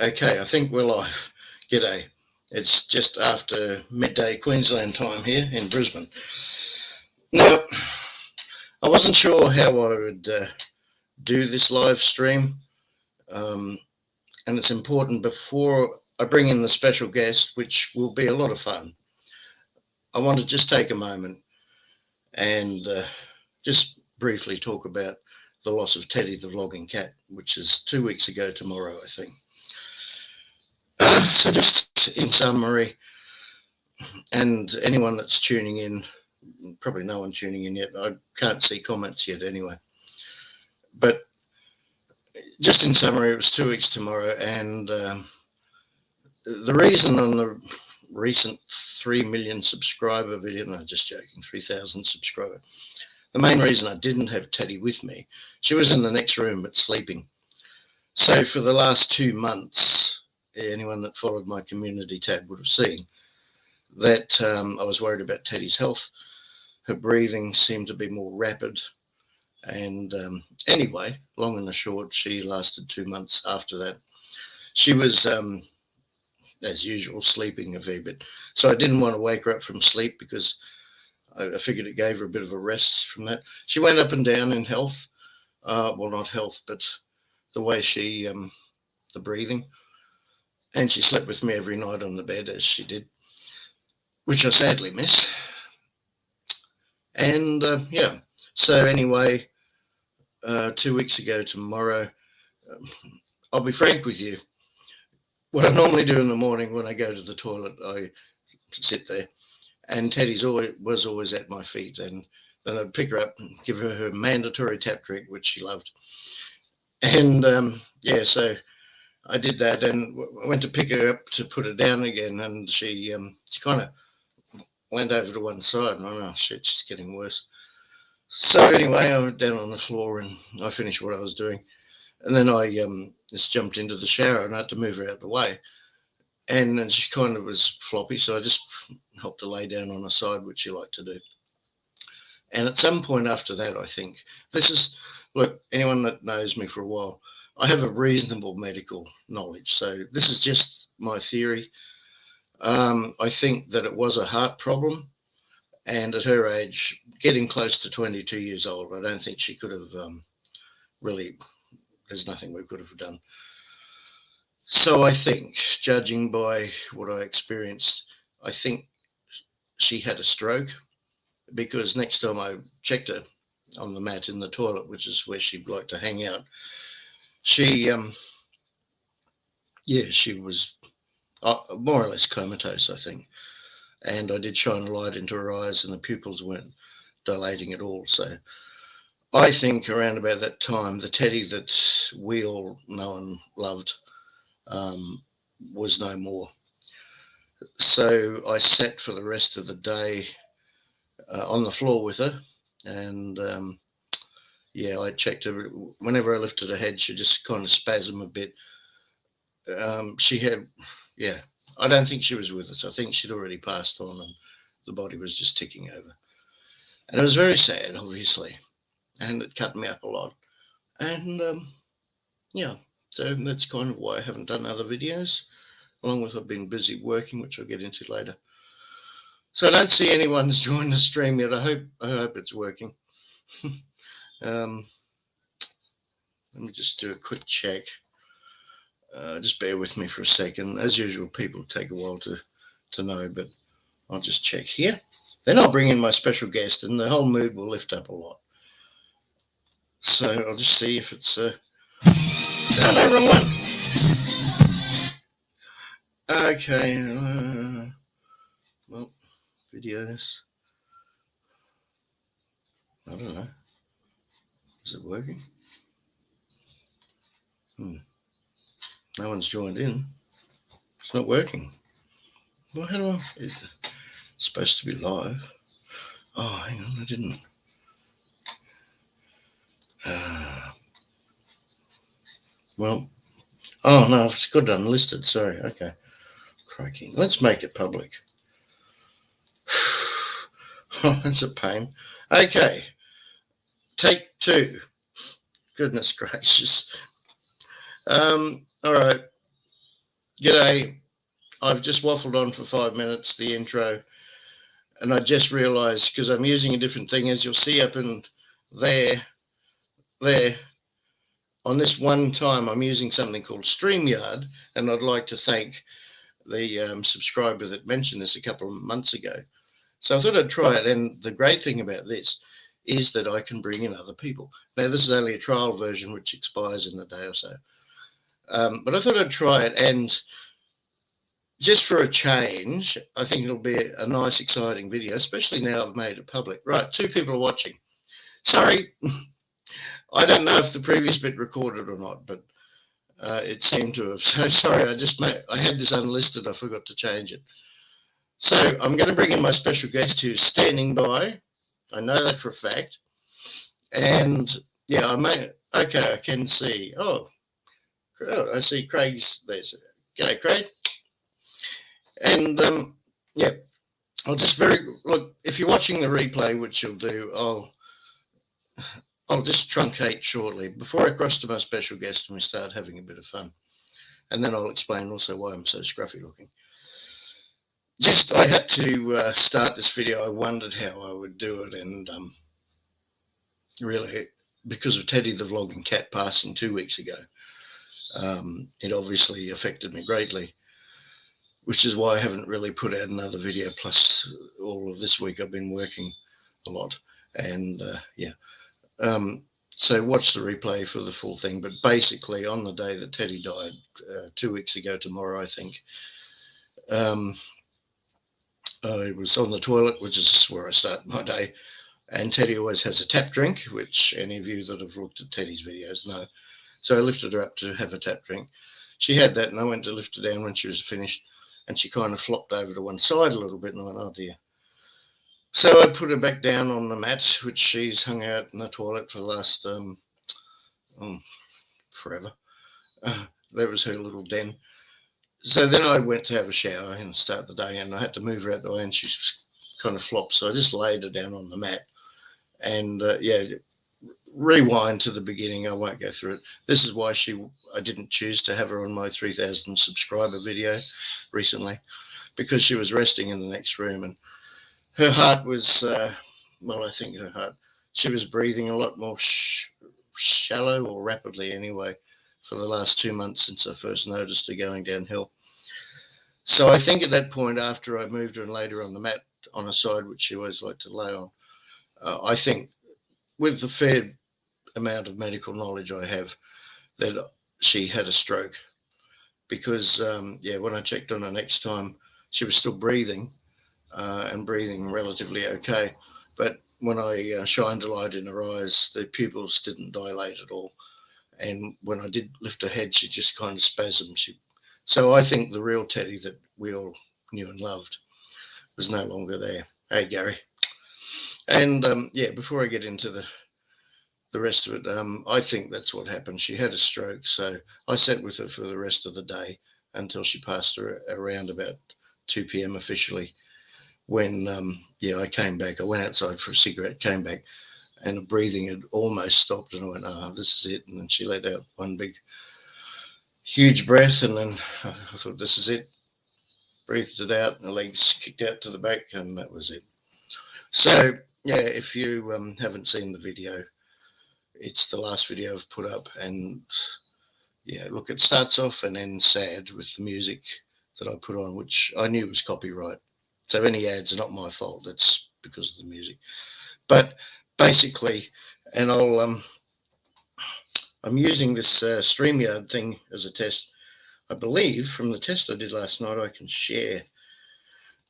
Okay, I think we're live. G'day. It's just after midday Queensland time here in Brisbane. Now, I wasn't sure how I would do this live stream, and it's important before I bring in the special guest, which will be a lot of fun. I want to just take a moment and just briefly talk about the loss of Teddy the vlogging cat, which is 2 weeks ago tomorrow, I think. So just in summary, and anyone that's tuning in, probably no one tuning in yet, I can't see comments yet anyway, but just in summary, it was 2 weeks tomorrow, and the reason on the recent 3 million subscriber video, no, just joking, 3,000 subscriber, the main reason I didn't have Teddy with me, she was in the next room but sleeping. So for the last 2 months, anyone that followed my community tab would have seen that I was worried about Teddy's health. Her breathing seemed to be more rapid. And anyway, long and the short, she lasted 2 months after that. She was, as usual, sleeping a fair bit. So I didn't want to wake her up from sleep because I figured it gave her a bit of a rest from that. She went up and down in health. Well, not health, but the way she, the breathing. And she slept with me every night on the bed as she did, which I sadly miss. And yeah, so anyway, 2 weeks ago tomorrow, I'll be frank with you. What I normally do in the morning when I go to the toilet, I sit there, and Teddy's was always at my feet, and then I'd pick her up and give her mandatory tap drink, which she loved. And yeah, so I did that, and I went to pick her up to put her down again, and she kind of went over to one side, and I know, shit, she's getting worse. So anyway, I went down on the floor, and I finished what I was doing, and then I just jumped into the shower, and I had to move her out of the way, and then she kind of was floppy, so I just helped her lay down on her side, which she liked to do. And at some point after that, I think, this is, look, anyone that knows me for a while, I have a reasonable medical knowledge, so this is just my theory. I think that it was a heart problem, and at her age, getting close to 22 years old, I don't think she could have really, there's nothing we could have done. So I think, judging by what I experienced, I think she had a stroke, because next time I checked her on the mat in the toilet, which is where she'd like to hang out, she, yeah, she was more or less comatose, I think. And I did shine a light into her eyes, and the pupils weren't dilating at all. So I think around about that time, the Teddy that we all know and loved was no more. So I sat for the rest of the day on the floor with her, and yeah, I checked her. Whenever I lifted her head, she just kind of spasmed a bit. She had, yeah, I don't think she was with us. I think she'd already passed on, and the body was just ticking over. And it was very sad, obviously, and it cut me up a lot. And yeah, so that's kind of why I haven't done other videos, along with I've been busy working, which I'll get into later. So I don't see anyone's joined the stream yet. I hope it's working. Let me just do a quick check. Just bear with me for a second. As usual, people take a while to know, but I'll just check here. Then I'll bring in my special guest, and the whole mood will lift up a lot. So I'll just see if it's no, wrong one. Okay. Well, videos. I don't know. Is it working? No one's joined in. It's not working. Well, how do I? It's supposed to be live. Oh, hang on, I didn't. Well, oh no, it's got unlisted. Sorry. Okay. Crikey. Let's make it public. Oh, that's a pain. Okay. Take 2. Goodness gracious. All right. G'day. I've just waffled on for 5 minutes, the intro, and I just realised because I'm using a different thing, as you'll see up in there, on this one time, I'm using something called Streamyard, and I'd like to thank the subscriber that mentioned this a couple of months ago. So I thought I'd try it, and the great thing about this is that I can bring in other people. Now, this is only a trial version, which expires in a day or so. But I thought I'd try it, and just for a change, I think it'll be a nice, exciting video, especially now I've made it public. Right, 2 people are watching. Sorry, I don't know if the previous bit recorded or not, but it seemed to have. So sorry, I had this unlisted. I forgot to change it. So I'm going to bring in my special guest who's standing by. I know that for a fact. And yeah, okay, I can see. Oh, I see Craig's there. G'day, Craig. And yeah, I'll just look, if you're watching the replay, which you'll do, I'll just truncate shortly before I cross to my special guest and we start having a bit of fun. And then I'll explain also why I'm so scruffy looking. I had to start this video. I wondered how I would do it, and really, because of Teddy the vlogging cat passing 2 weeks ago, it obviously affected me greatly, which is why I haven't really put out another video. Plus, all of this week I've been working a lot, and yeah. So watch the replay for the full thing. But basically, on the day that Teddy died, 2 weeks ago tomorrow, I think, I was on the toilet, which is where I start my day. And Teddy always has a tap drink, which any of you that have looked at Teddy's videos know. So I lifted her up to have a tap drink. She had that, and I went to lift her down when she was finished, and she kind of flopped over to one side a little bit, and I went, oh dear. So I put her back down on the mat, which she's hung out in the toilet for the last forever. That was her little den. So then I went to have a shower and start the day, and I had to move her out the way, and she kind of flopped. So I just laid her down on the mat, and yeah, rewind to the beginning. I won't go through it. This is why I didn't choose to have her on my 3,000 subscriber video recently, because she was resting in the next room, and her heart was, I think she was breathing a lot more shallow or rapidly anyway for the last 2 months since I first noticed her going downhill. So I think at that point, after I moved her and laid her on the mat on a side, which she always liked to lay on, I think with the fair amount of medical knowledge I have, that she had a stroke, because when I checked on her next time, she was still breathing and breathing relatively okay. But when I shined a light in her eyes, the pupils didn't dilate at all. And when I did lift her head, she just kind of spasmed. So I think the real Teddy that we all knew and loved was no longer there. Hey, Gary. And before I get into the rest of it, I think that's what happened. She had a stroke. So I sat with her for the rest of the day until she passed around about 2 p.m. officially. When I came back, I went outside for a cigarette, came back, and the breathing had almost stopped, and I went, this is it. And then she let out one big, huge breath, and then I thought, this is it. Breathed it out, and the legs kicked out to the back, and that was it. So, yeah, if you haven't seen the video, it's the last video I've put up, and yeah, look, it starts off and ends sad with the music that I put on, which I knew was copyright. So any ads are not my fault. That's because of the music. But basically, and I'm using this Streamyard thing as a test. I believe from the test I did last night, I can share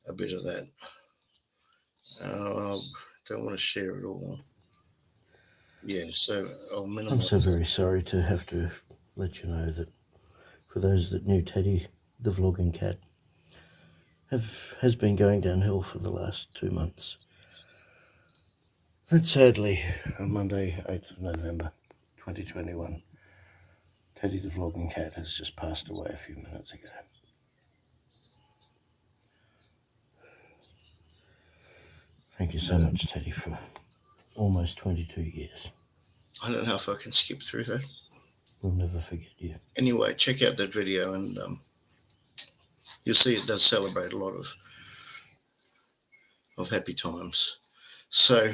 a bit of that. I don't want to share it all. Yeah, so I'll minimize. I'm so very sorry to have to let you know that for those that knew Teddy, the vlogging cat, has been going downhill for the last 2 months. And sadly, on Monday, 8th of November, 2021, Teddy the vlogging cat has just passed away a few minutes ago. Thank you so much, Teddy, for almost 22 years. I don't know if I can skip through that. We'll never forget you. Anyway, check out that video, and you'll see it does celebrate a lot of happy times. So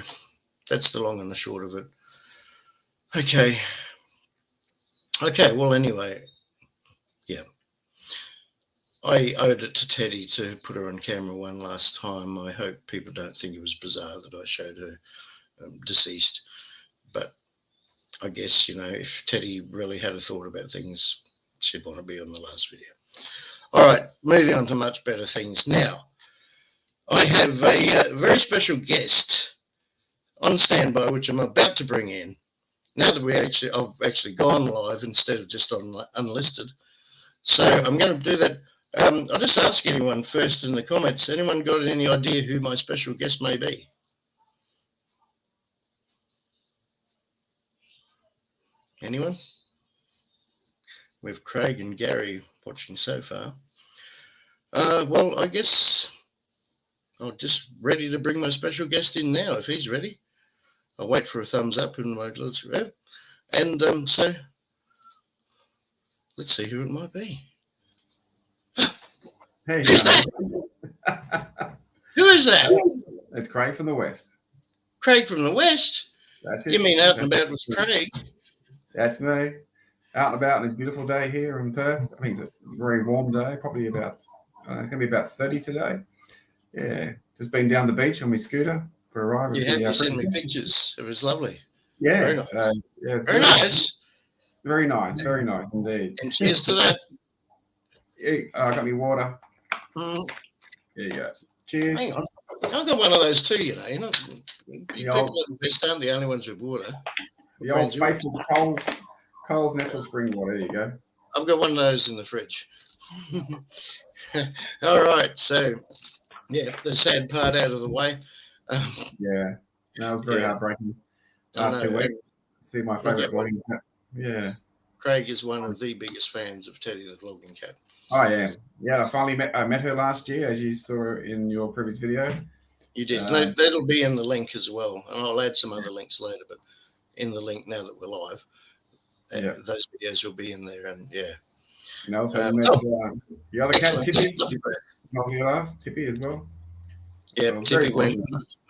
that's the long and the short of it. Okay. Well, anyway, yeah. I owed it to Teddy to put her on camera one last time. I hope people don't think it was bizarre that I showed her deceased. But I guess, if Teddy really had a thought about things, she'd want to be on the last video. All right, moving on to much better things now. I have a very special guest on standby, which I'm about to bring in. Now that I've actually gone live instead of just on unlisted. So I'm going to do that. I'll just ask anyone first in the comments. Anyone got any idea who my special guest may be? Anyone? We have Craig and Gary watching so far. Well, I guess I'm just ready to bring my special guest in now if he's ready. I'll wait for a thumbs up and my little and so let's see who it might be. Hey, who's that? Who is that? It's Craig from the West. Craig from the West? That's it. You mean out and about with Craig? That's me. Out and about on this beautiful day here in Perth. I think it's a very warm day, probably about, it's going to be about 30 today. Yeah, just been down the beach on my scooter for a ride. You sent me pictures. It was lovely. Yeah. Very nice. Yeah, very nice. Very nice. Very nice indeed. And cheers to that. Yeah, I got me water. Mm. There you go. Cheers. Hang on. I've got one of those too, you people at the best aren't the only ones with water. The old faithful Coles natural spring water. There you go. I've got one of those in the fridge. All right. So, yeah, the sad part out of the way. Yeah. That was very heartbreaking. Last 2 weeks. See my favourite vlogging cat. Yeah. Craig is one of the biggest fans of Teddy the Vlogging Cat. Oh, yeah. Yeah, I finally met her last year, as you saw in your previous video. You did. That'll be in the link as well. And I'll add some other links later, but in the link now that we're live, those videos will be in there. And yeah. And also met the other cat, Tippy. Tippy as well. Yeah, Tippy went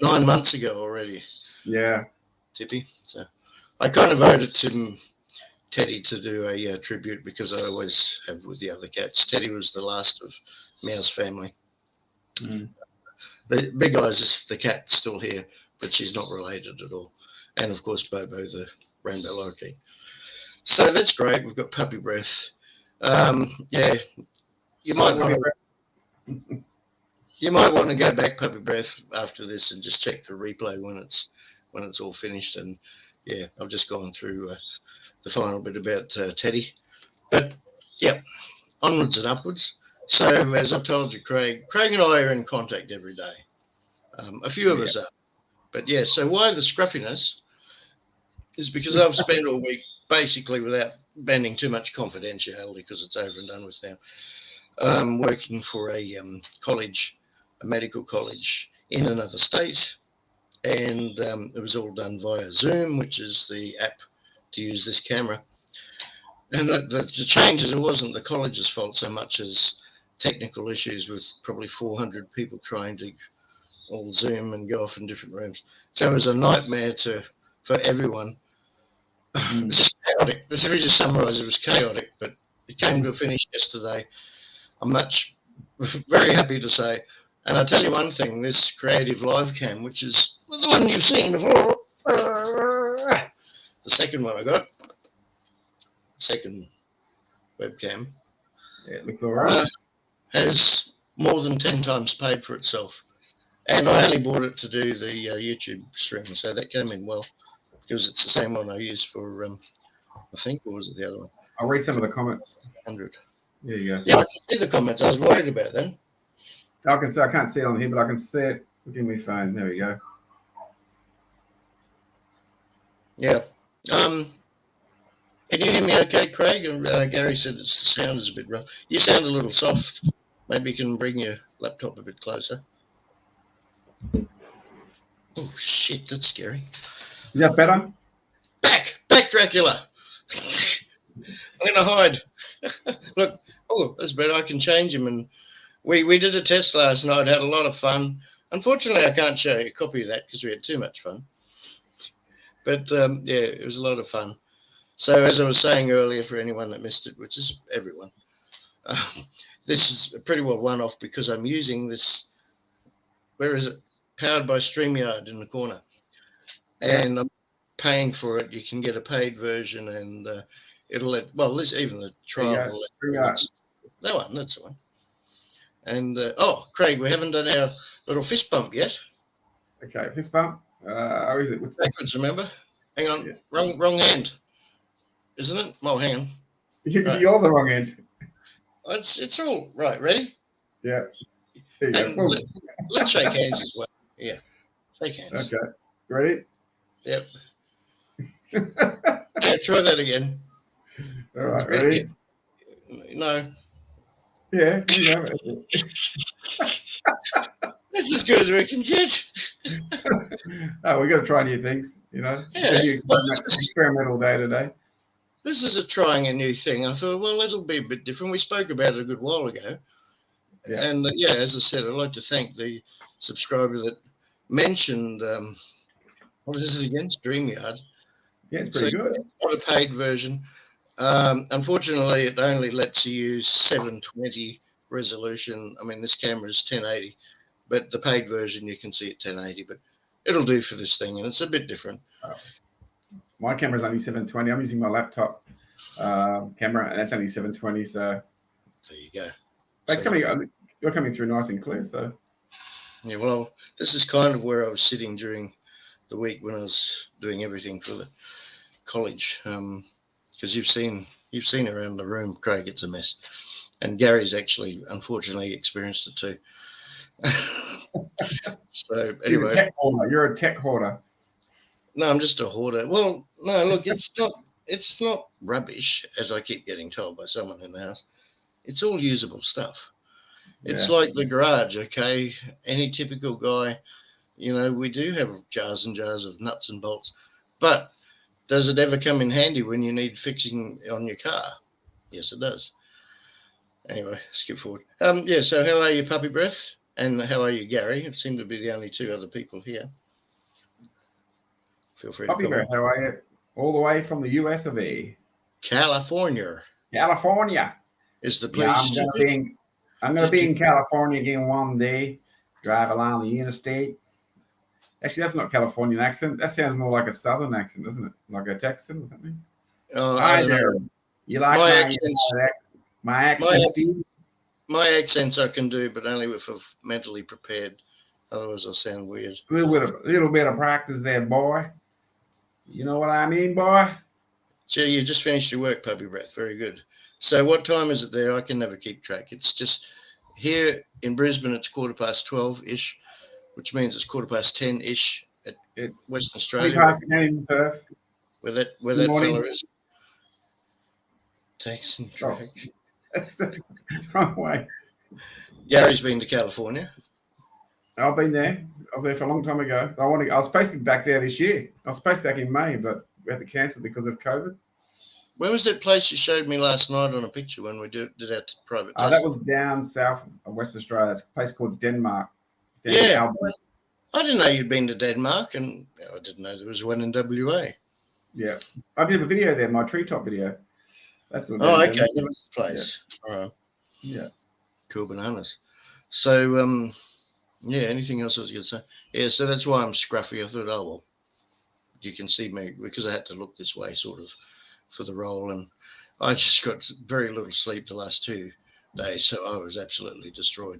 9 months ago already. Yeah. Tippy. So I kind of owed it to Teddy to do a tribute because I always have with the other cats. Teddy was the last of Meow's family. Mm. The big eyes, the cat's still here, but she's not related at all. And of course, Bobo, the rainbow lorikeet. So that's great. We've got puppy breath. Yeah, you might want to go back puppy breath after this and just check the replay when it's all finished. And yeah, I've just gone through the final bit about Teddy. But yeah, onwards and upwards. So as I've told you, Craig and I are in contact every day. A few of us are. But yeah, so why the scruffiness is because I've spent all week basically without bending too much confidentiality because it's over and done with now, working for a college, a medical college in another state. And it was all done via Zoom, which is the app to use this camera. And the changes, it wasn't the college's fault so much as technical issues with probably 400 people trying to all Zoom and go off in different rooms. So it was a nightmare for everyone. It was just chaotic. Let me just summarize. It was chaotic, but it came to a finish yesterday. I'm very happy to say. And I'll tell you one thing, this creative live cam, which is the one you've seen before, the second one I got, second webcam. Yeah, it looks all right. Has more than 10 times paid for itself. And I only bought it to do the YouTube stream, so that came in well because it's the same one I used for, I think, or was it the other one? I'll read some of the comments. 100. There you go. Yeah, I can see the comments. I was worried about them. I can't see it on here, but I can see it. Look at my phone. There we go. Yeah. Can you hear me okay, Craig? And Gary said the sound is a bit rough. You sound a little soft. Maybe you can bring your laptop a bit closer. Oh, shit, that's scary. Is that better? Back, Dracula. I'm going to hide. Look, oh, that's better. I can change him and We did a test last night, had a lot of fun. Unfortunately, I can't show you a copy of that because we had too much fun. But yeah, it was a lot of fun. So as I was saying earlier, for anyone that missed it, which is everyone, this is pretty well one-off because I'm using this, where is it? Powered by Streamyard in the corner. And I'm paying for it. You can get a paid version and it'll let, well, this, even the trial will let, that one, that's the one. And oh, Craig, we haven't done our little fist bump yet. Okay, fist bump. Or is it? What's backwards? Remember? Hang on, wrong hand, isn't it? Oh, hang on. You're the wrong end. It's all right. Ready? Yeah. There you go. Let's shake hands as well. Yeah, shake hands. Okay. Ready? Yep. Yeah, try that again. All right. Ready? No. Yeah. You know That's as good as we can get. Oh, we got to try new things, you know. Yeah. Experimental day to day. This is trying a new thing. I thought, well, it'll be a bit different. We spoke about it a good while ago. Yeah. And yeah, as I said, I'd like to thank the subscriber that mentioned, what is it again? Streamyard. Yeah, it's pretty good. Not a paid version. Unfortunately, it only lets you use 720 resolution. I mean, this camera is 1080, but the paid version you can see at 1080. But it'll do for this thing, and it's a bit different. My camera is only 720. I'm using my laptop camera, and that's only 720. So there you go. You're coming through nice and clear. So yeah, well, this is kind of where I was sitting during the week when I was doing everything for the college. Because you've seen around the room, Craig, it's a mess, and Gary's actually unfortunately experienced it too. So anyway, you're a tech hoarder. No, I'm just a hoarder. Well, no, look, it's not rubbish, as I keep getting told by someone in the house. It's all usable stuff. It's like the garage, okay? Any typical guy, you know, we do have jars and jars of nuts and bolts, but does it ever come in handy when you need fixing on your car? Yes, it does. Anyway, skip forward. Yeah, so how are you, Puppy Breath? And how are you, Gary? It seem to be the only two other people here. Feel free Puppy to Breath, how are you? All the way from the US of A. California. Is the place. Yeah, I'm going to be in California again one day, drive along the interstate. Actually, that's not Californian accent. That sounds more like a Southern accent, doesn't it? Like a Texan or something. I don't know. You like my accent, Steve? My accents I can do, but only if I'm mentally prepared. Otherwise, I'll sound weird. A little bit of practice there, boy. You know what I mean, boy? So you just finished your work, Puppy Breath. Very good. So what time is it there? I can never keep track. It's just here in Brisbane, it's 12:15-ish, which means it's 10:15-ish at Western Australia. 10 in Perth. Where that fella is. Takes and track. Wrong way. Gary's been to California. I've been there. I was there for a long time ago. I was supposed to be back there this year. I was supposed to be back in May, but we had to cancel because of COVID. Where was that place you showed me last night on a picture when we did our private test? That was down south of West Australia. It's a place called Denmark. Yeah. I didn't know you'd been to Denmark, and I didn't know there was one in WA. Yeah. I did a video there, my treetop video. That's what. Oh, okay. That was the place. Yeah. All right. Yeah. Cool bananas. So, yeah, anything else I was going to say? Yeah, so that's why I'm scruffy. I thought, oh, well, you can see me because I had to look this way sort of for the role. And I just got very little sleep the last 2 days, so I was absolutely destroyed.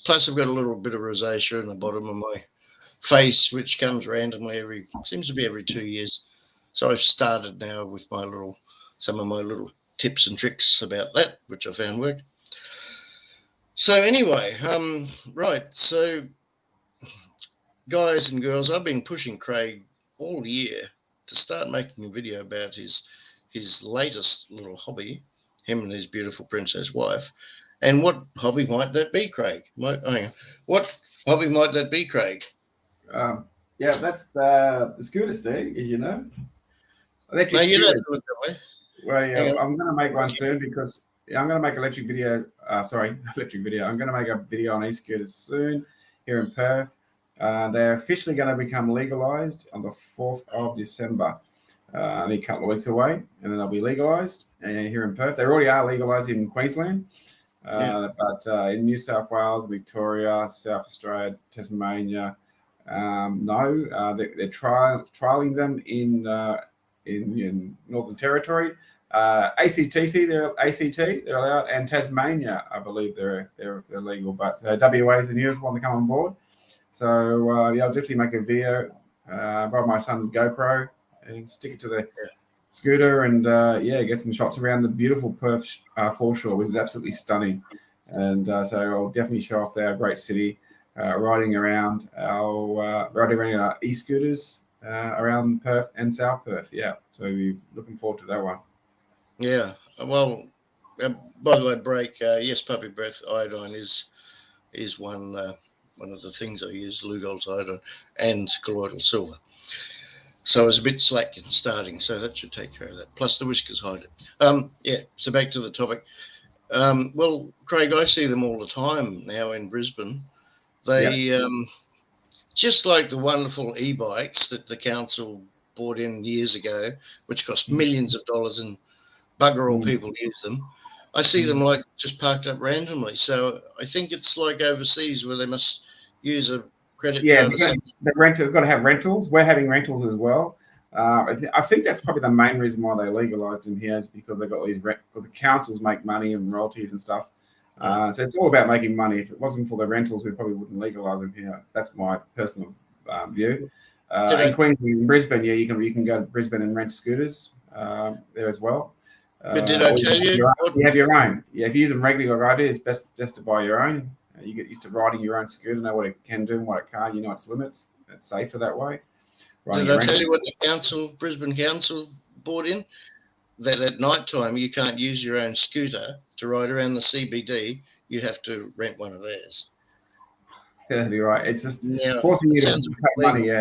Plus, I've got a little bit of rosacea in the bottom of my face, which comes randomly seems to be every 2 years. So I've started now with some of my little tips and tricks about that, which I found worked. So anyway, right. So guys and girls, I've been pushing Craig all year to start making a video about his latest little hobby, him and his beautiful princess wife. And what hobby might that be, Craig? What hobby might that be, Craig? Yeah, that's the scooter, Steve, as you know. No, you don't look that way. Well, yeah, I'm going to make one soon because I'm going to make electric video. Electric video. I'm going to make a video on e-scooters soon here in Perth. They're officially going to become legalised on the 4th of December. Only a couple of weeks away, and then they'll be legalised here in Perth. They already are legalised in Queensland, but in New South Wales, Victoria, South Australia, Tasmania, no, they're trialing them in Northern Territory. ACTC, they're allowed, and Tasmania, I believe they're legal, but WA is the newest one to come on board. So I'll definitely make a video by my son's GoPro and stick it to the scooter and get some shots around the beautiful Perth foreshore, which is absolutely stunning. And so I'll definitely show off our great city, riding around our e-scooters around Perth and South Perth. Yeah, so we're looking forward to that one. Yeah, well, by the way, break. Yes, puppy breath iodine is one of the things I use, Lugol's iodine and colloidal silver. So I was a bit slack in starting, so that should take care of that. Plus the whiskers hide it. So back to the topic. Well, Craig, I see them all the time now in Brisbane. They just like the wonderful e-bikes that the council bought in years ago, which cost millions of dollars, and bugger all people use them. I see them like just parked up randomly. So I think it's like overseas where they must use a credit card. They've got to have rentals. We're having rentals as well. I think that's probably the main reason why they legalised in here is because they've got these because the councils make money and royalties and stuff. So it's all about making money. If it wasn't for the rentals, we probably wouldn't legalise them here. That's my personal view. In Queensland, in Brisbane, you can go to Brisbane and rent scooters there as well. But did I tell you? You have your own. Yeah, if you use them regularly, like I do, it's best just to buy your own. You get used to riding your own scooter, know what it can do and what it can't. You know its limits. It's safer that way. Did I tell you what the Brisbane Council bought in? That at night time you can't use your own scooter to ride around the CBD. You have to rent one of theirs. Yeah, you're right. It's just forcing you to pay money.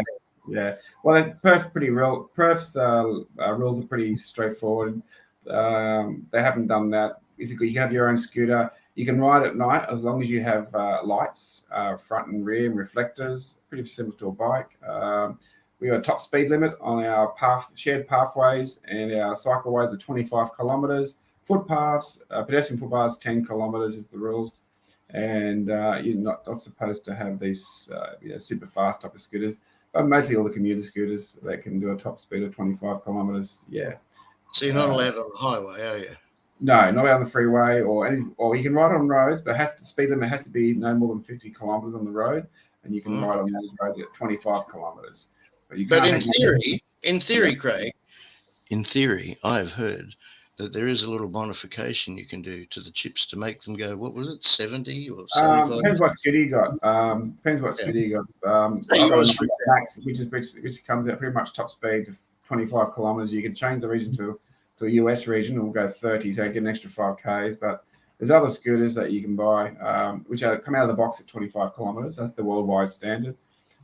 Yeah. Well, Perth's pretty real. Perth's rules are pretty straightforward. They haven't done that. If you can have your own scooter, you can ride at night as long as you have lights, front and rear, and reflectors. Pretty similar to a bike. We got a top speed limit on our shared pathways, and our cycleways are 25 kilometres. Footpaths, pedestrian footpaths, 10 kilometres is the rules. And you're not supposed to have these super fast type of scooters, but mostly all the commuter scooters that can do a top speed of 25 kilometres. Yeah. So you're not allowed on the highway, are you? No, not out on the freeway or you can ride on roads, but the speed limit has to be no more than 50 kilometres on the road, and you can ride on those roads at 25 kilometres. But in theory, Craig, I've heard that there is a little modification you can do to the chips to make them go, what was it, 70 or 75? Depends what scooter you got. Scooter you got. I've got a Mack, which comes out pretty much top speed to 25 kilometres. You can change the region to a US region, and we'll go 30, so get an extra 5 Ks. But there's other scooters that you can buy, which come out of the box at 25 kilometres. That's the worldwide standard.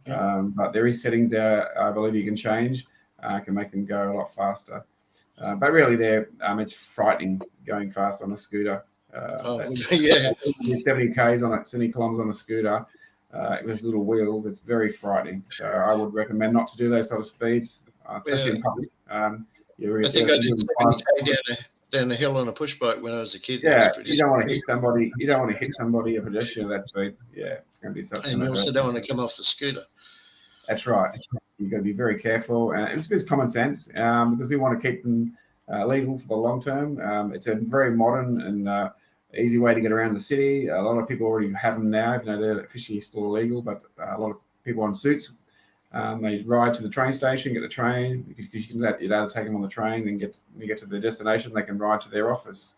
But there is settings there, I believe you can change, can make them go a lot faster. But really, it's frightening going fast on a scooter. 70 Ks on it, 70 kilometres on a scooter with little wheels. It's very frightening. So I would recommend not to do those sort of speeds, especially in public. I think I did 70 down the hill on a push bike when I was a kid. Yeah, you don't want to hit somebody. You don't want to hit somebody, a pedestrian at that speed. Yeah, it's going to be something. And you also don't want to come off the scooter. That's right. You've got to be very careful, and it's common sense because we want to keep them legal for the long term. It's a very modern and easy way to get around the city. A lot of people already have them now, even though they're officially still illegal. But a lot of people on suits, they ride to the train station, get the train because you're allowed to take them on the train, and when you get to their destination, they can ride to their office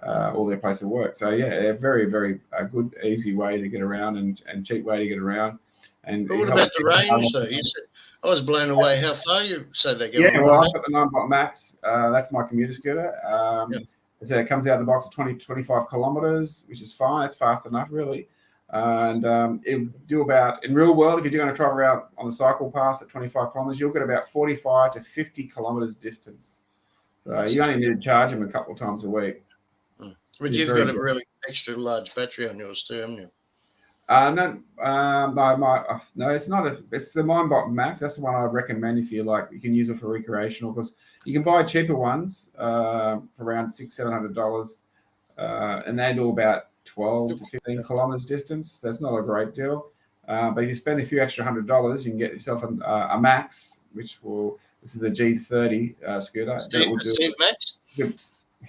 or their place of work. So yeah, a very, very good, easy way to get around and cheap way to get around. And but what about the range, though? You said, I was blown away how far you said they go. Yeah, well, I've got the 9-bot Macks. That's my commuter scooter. So it comes out of the box at 25 kilometres, which is fine. It's fast enough, really. And it'll do about, in real world, if you're going to travel out on the cycle pass at 25 kilometres, you'll get about 45 to 50 kilometres distance. So you only need to charge them a couple of times a week. But It's you've very got a good. really extra large battery on yours too, haven't you? No, it's not. It's the Mindbot Max. That's the one I recommend if you like. You can use it for recreational because you can buy cheaper ones for around $600-700, and they do about 12 to 15 kilometers distance. So that's not a great deal. But if you spend a few extra $100, you can get yourself a Max, this is the G30 scooter. That will do Steve Max?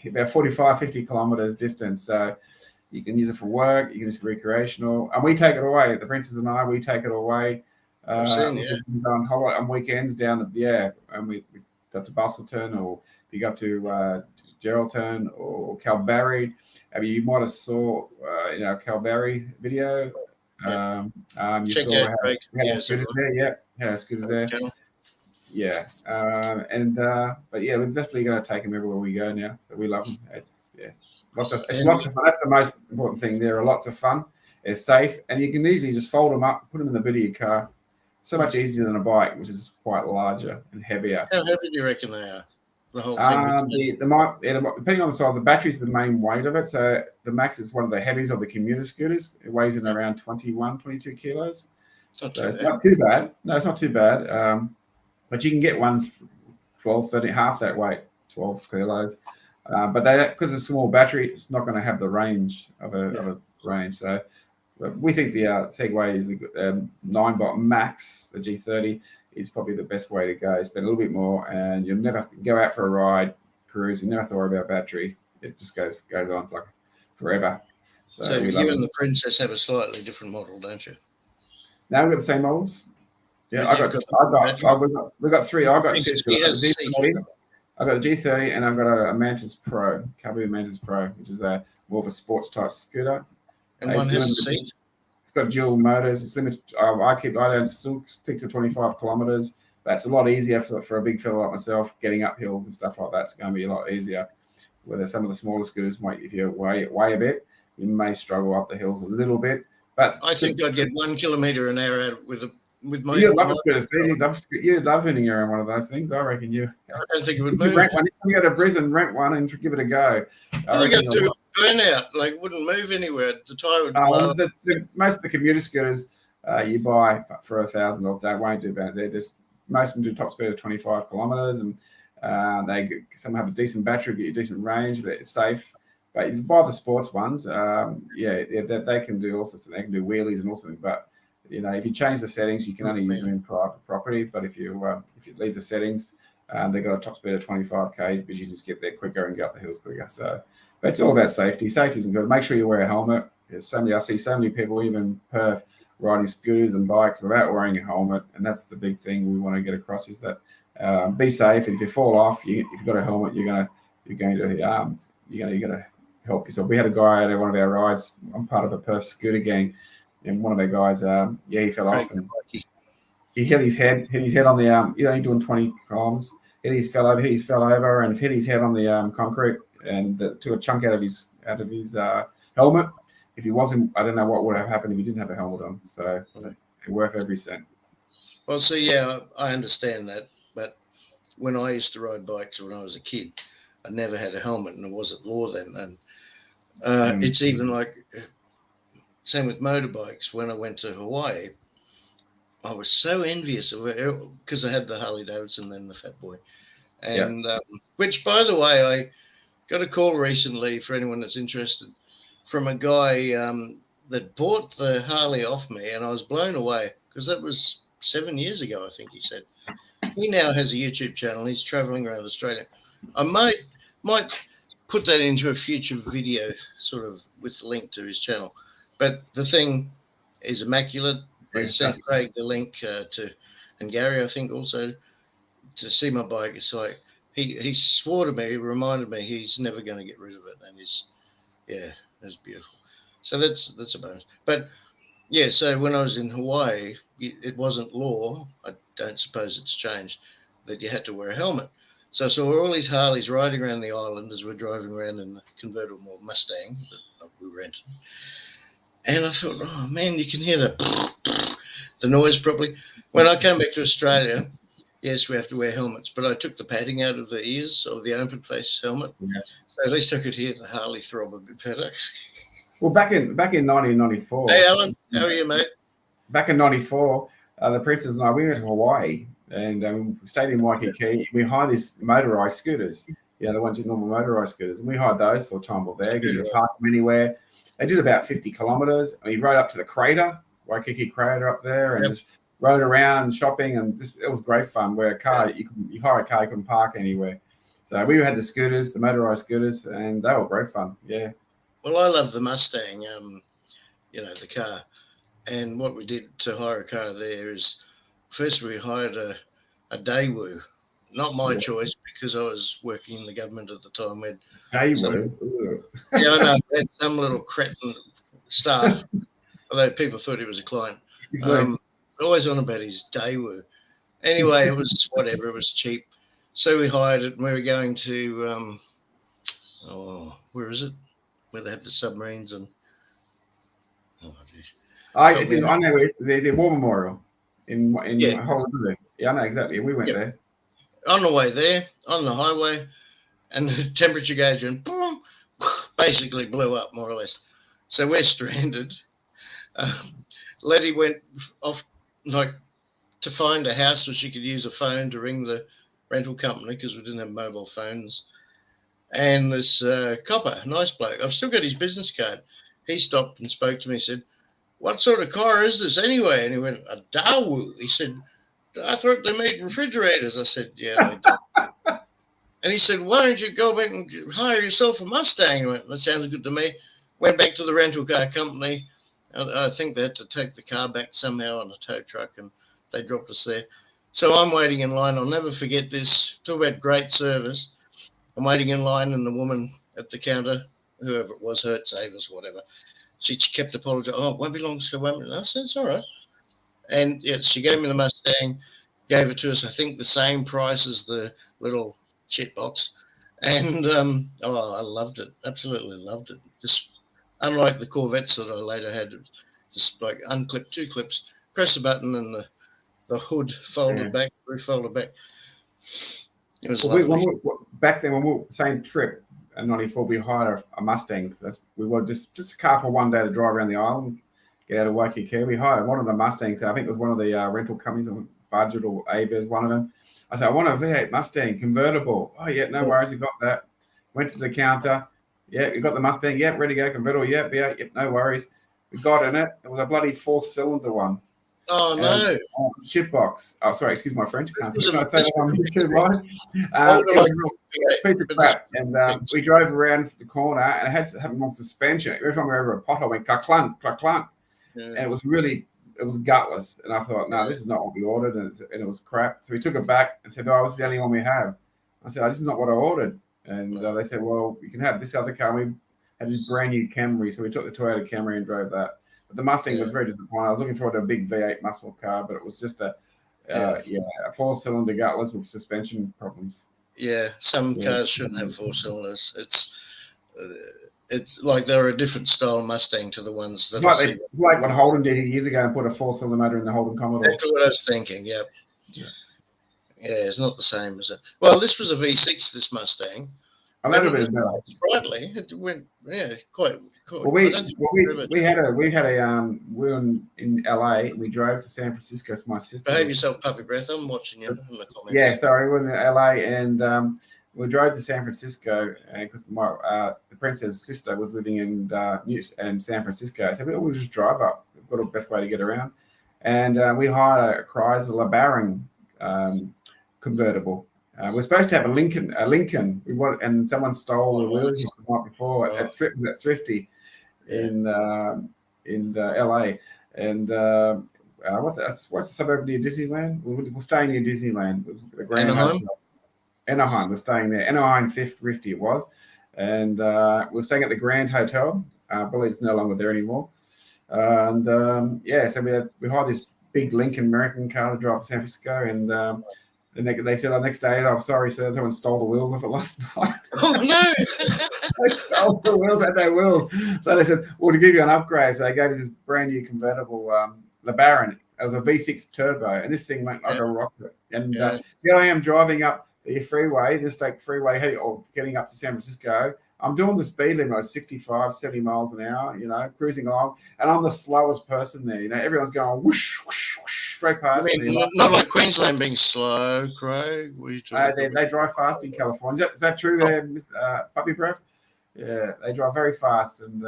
about 45-50 kilometers distance. So you can use it for work, you can use it for recreational, and we take it away. The Princess and I, we take it away. I've seen, yeah. On weekends down and we go to Bustleton, or if you go to Geraldton or Calbarry. I mean, you might have saw in our Calbarry video. Yeah. You Check saw out how Craig. we had Yeah, scooters there. Yeah, had scooters there. channel. Yeah, but yeah, we're definitely going to take them everywhere we go now. So we love them. It's lots of fun. That's the most important thing. There lots of fun. It's safe, and you can easily just fold them up, put them in the boot of your car. So much easier than a bike, which is quite larger and heavier. How heavy do you reckon they are? The whole thing. Depending on the size, the battery's the main weight of it. So the Max is one of the heavies of the commuter scooters. It weighs in around 21, 22 kilos. It's not too bad. No, it's not too bad. But you can get ones 12, 30, half that weight, 12 kilos. But because it's a small battery, it's not going to have the range of a range. So we think the Segway is the 9-bot Max, the G30, is probably the best way to go. Spend a little bit more, and you'll never have to go out for a ride, cruise. You never have to worry about battery. It just goes on like forever. So you and the Princess have a slightly different model, don't you? Now we've got the same models. Yeah, we've got three. I've got the G30, and I've got a Mantis Pro, Carbon Mantis Pro, which is more of a sports type scooter. And one has a seat. It's got dual motors. It's limited. I don't stick to 25 kilometers. That's a lot easier for a big fella like myself. Getting up hills and stuff like that's going to be a lot easier. Whether some of the smaller scooters if you weigh a bit, you may struggle up the hills a little bit. But I think I'd get 1 kilometer an hour out with my. You'd love a scooter. You'd love hitting around one of those things. I reckon you. I don't think it would move. Rent one. If you go to Brisbane, rent one and give it a go. I got to do a burnout. Like, wouldn't move anywhere. The tire would blow. Most of the commuter scooters you buy for $1,000, they won't do bad. Most of them do top speed of 25 kilometers, and some have a decent battery, get you decent range, but it's safe. But if you buy the sports ones, they can do all sorts of. They can do wheelies and all sorts. But if you change the settings, you can only use them in private property. But if you leave the settings, they've got a top speed of 25 k's, but you just get there quicker and get up the hills quicker. So, but it's all about safety. Safety isn't good. Make sure you wear a helmet. I see so many people, even Perth, riding scooters and bikes without wearing a helmet, and that's the big thing we want to get across is that be safe. And if you fall off, if you've got a helmet, you're going to help yourself. We had a guy at one of our rides. I'm part of a Perth scooter gang, and one of our guys, he fell off and he hit his head on the he's only doing 20 kilometers. He fell over and hit his head on the concrete and took a chunk out of his helmet. If he wasn't, I don't know what would have happened if he didn't have a helmet on. So it's worth every cent. Well, see, yeah, I understand that, but when I used to ride bikes when I was a kid, I never had a helmet, and it wasn't law then. And it's even like same with motorbikes. When I went to Hawaii, I was so envious of it because I had the Harley Davidson, then the Fat Boy, and which, by the way, I got a call recently for anyone that's interested from a guy that bought the Harley off me, and I was blown away because that was 7 years ago, I think he said. He now has a YouTube channel. He's traveling around Australia. I might put that into a future video, sort of with the link to his channel. But the thing is immaculate. I sent Craig the link and Gary, I think, also to see my bike. It's like he swore to me, he reminded me he's never going to get rid of it, and it's beautiful. So that's a bonus. But yeah, so when I was in Hawaii, it wasn't law. I don't suppose it's changed that you had to wear a helmet. So I saw all these Harleys riding around the island as we're driving around in the convertible Mustang that we rented. And I thought, oh man, you can hear the noise properly. When I came back to Australia, yes, we have to wear helmets, but I took the padding out of the ears of the open face helmet. Yeah. So at least I could hear the Harley throb a bit better. Well, back in 1994. Hey, Alan, how are you, mate? Back in '94, the princess and I, we went to Hawaii and we stayed in Waikiki. We hired these motorized scooters, the ones you normal motorized scooters, and we hired those for a time there because you can park them anywhere. They did about 50 kilometers, and we rode up to the crater, Waikiki crater up there, and just rode around and shopping, and it was great fun. Where a car, you hire a car, you couldn't park anywhere. So we had the scooters, the motorized scooters, and they were great fun. Yeah. Well, I love the Mustang, the car. And what we did to hire a car there is first we hired a Daewoo. Not my choice because I was working in the government at the time. Daewoo? Yeah, I know. We had some little cretin staff, although people thought he was a client. Always on about his Daewoo. Anyway, it was whatever. It was cheap. So we hired it, and we were going to, where is it? Where they have the submarines and... I know the War Memorial in Honolulu. Yeah, I know exactly. We went there. On the way there, on the highway, and the temperature gauge went boom, basically blew up more or less. So we're stranded. Letty went off to find a house where she could use a phone to ring the rental company because we didn't have mobile phones. And this copper, nice bloke, I've still got his business card. He stopped and spoke to me and said, "What sort of car is this anyway?" And he went, "A Daewoo." He said, "I thought they made refrigerators." I said, "Yeah, they do." And he said, "Why don't you go back and hire yourself a Mustang?" I went, "That sounds good to me." Went back to the rental car company. I think they had to take the car back somehow on a tow truck, and they dropped us there. So I'm waiting in line. I'll never forget this. Talk about great service. I'm waiting in line, and the woman at the counter, whoever it was, Hurt Savers, whatever, she kept apologizing. "Oh, it won't be long, so it won't be long." I said, "It's all right." And she gave me the Mustang, gave it to us, I think the same price as the little shit box. And I loved it. Absolutely loved it. Just unlike the Corvettes that I later had, just like unclip 2 clips, press a button, and the hood folded back, roof folded back. It was lovely. Back then, when we were same trip in '94, we hired a Mustang. We were just a car for one day to drive around the island, get out of Waikiki. We hired one of the Mustangs. I think it was one of the rental companies, Budget or Avis, one of them. I said, "I want a V8 Mustang convertible." "Oh yeah, no worries, you got that." Went to the counter. "Yeah, you got the Mustang. Yeah, ready to go, convertible. Yeah, V8. Yep, no worries." We got in it. It was a bloody 4-cylinder one. Oh no! Shitbox. Oh, sorry. Excuse my French. Can't say that on YouTube, right? It was a piece of crap. And we drove around the corner, and it had to have more suspension. Every time we were over a pothole, went cluck clunk, cluck clunk, and it was gutless. And I thought, no, this is not what we ordered, and it was crap. So we took it back and said, "Oh, this is the only one we have." I said, "Oh, this is not what I ordered." And they said, "Well, you can have this other car." We had this brand new Camry, so we took the Toyota Camry and drove that. But the Mustang was very disappointing. I was looking forward to a big V8 muscle car, but it was just a 4-cylinder gutless with suspension problems. Yeah, some cars shouldn't have 4 cylinders. It's like they're a different style Mustang to the ones that like what Holden did years ago and put a 4-cylinder motor in the Holden Commodore. That's what I was thinking. Yeah, it's not the same, is it? Well, this was a V6. This Mustang. A little bit better. Sprightly. It went, quite. Well, we were in LA. We drove to San Francisco. It's my sister. Behave yourself, puppy breath. I'm watching you in the comments. Yeah, sorry. We were in LA, and we drove to San Francisco because the princess' sister was living in San Francisco. So we'll just drive up. We've got the best way to get around, and we hired a Chrysler LeBaron convertible. We're supposed to have a Lincoln. And someone stole the wheels the night before at Thrifty in LA. And what's the suburb near Disneyland? We're staying near Disneyland. The Grand Anaheim. We're staying there. Anaheim Thrifty it was, and we're staying at the Grand Hotel. I believe it's no longer there anymore. And so we hired this big Lincoln American car to drive to San Francisco, and. And they said on the next day, "I'm sorry, sir, someone stole the wheels off it last night." Oh, no. They stole the wheels, had no wheels. So they said, "Well, to give you an upgrade," so they gave us this brand new convertible LeBaron. It was a V6 turbo, and this thing went like a rocket. And Yeah. here I am driving up the freeway, interstate freeway, or getting up to San Francisco. I'm doing the speed limit of 65, 70 miles an hour, cruising along, and I'm the slowest person there. Everyone's going whoosh, whoosh, whoosh, straight past me. Not like Queensland being slow, Craig. They drive fast in California. Is that true there, Puppy Breath? Yeah, they drive very fast and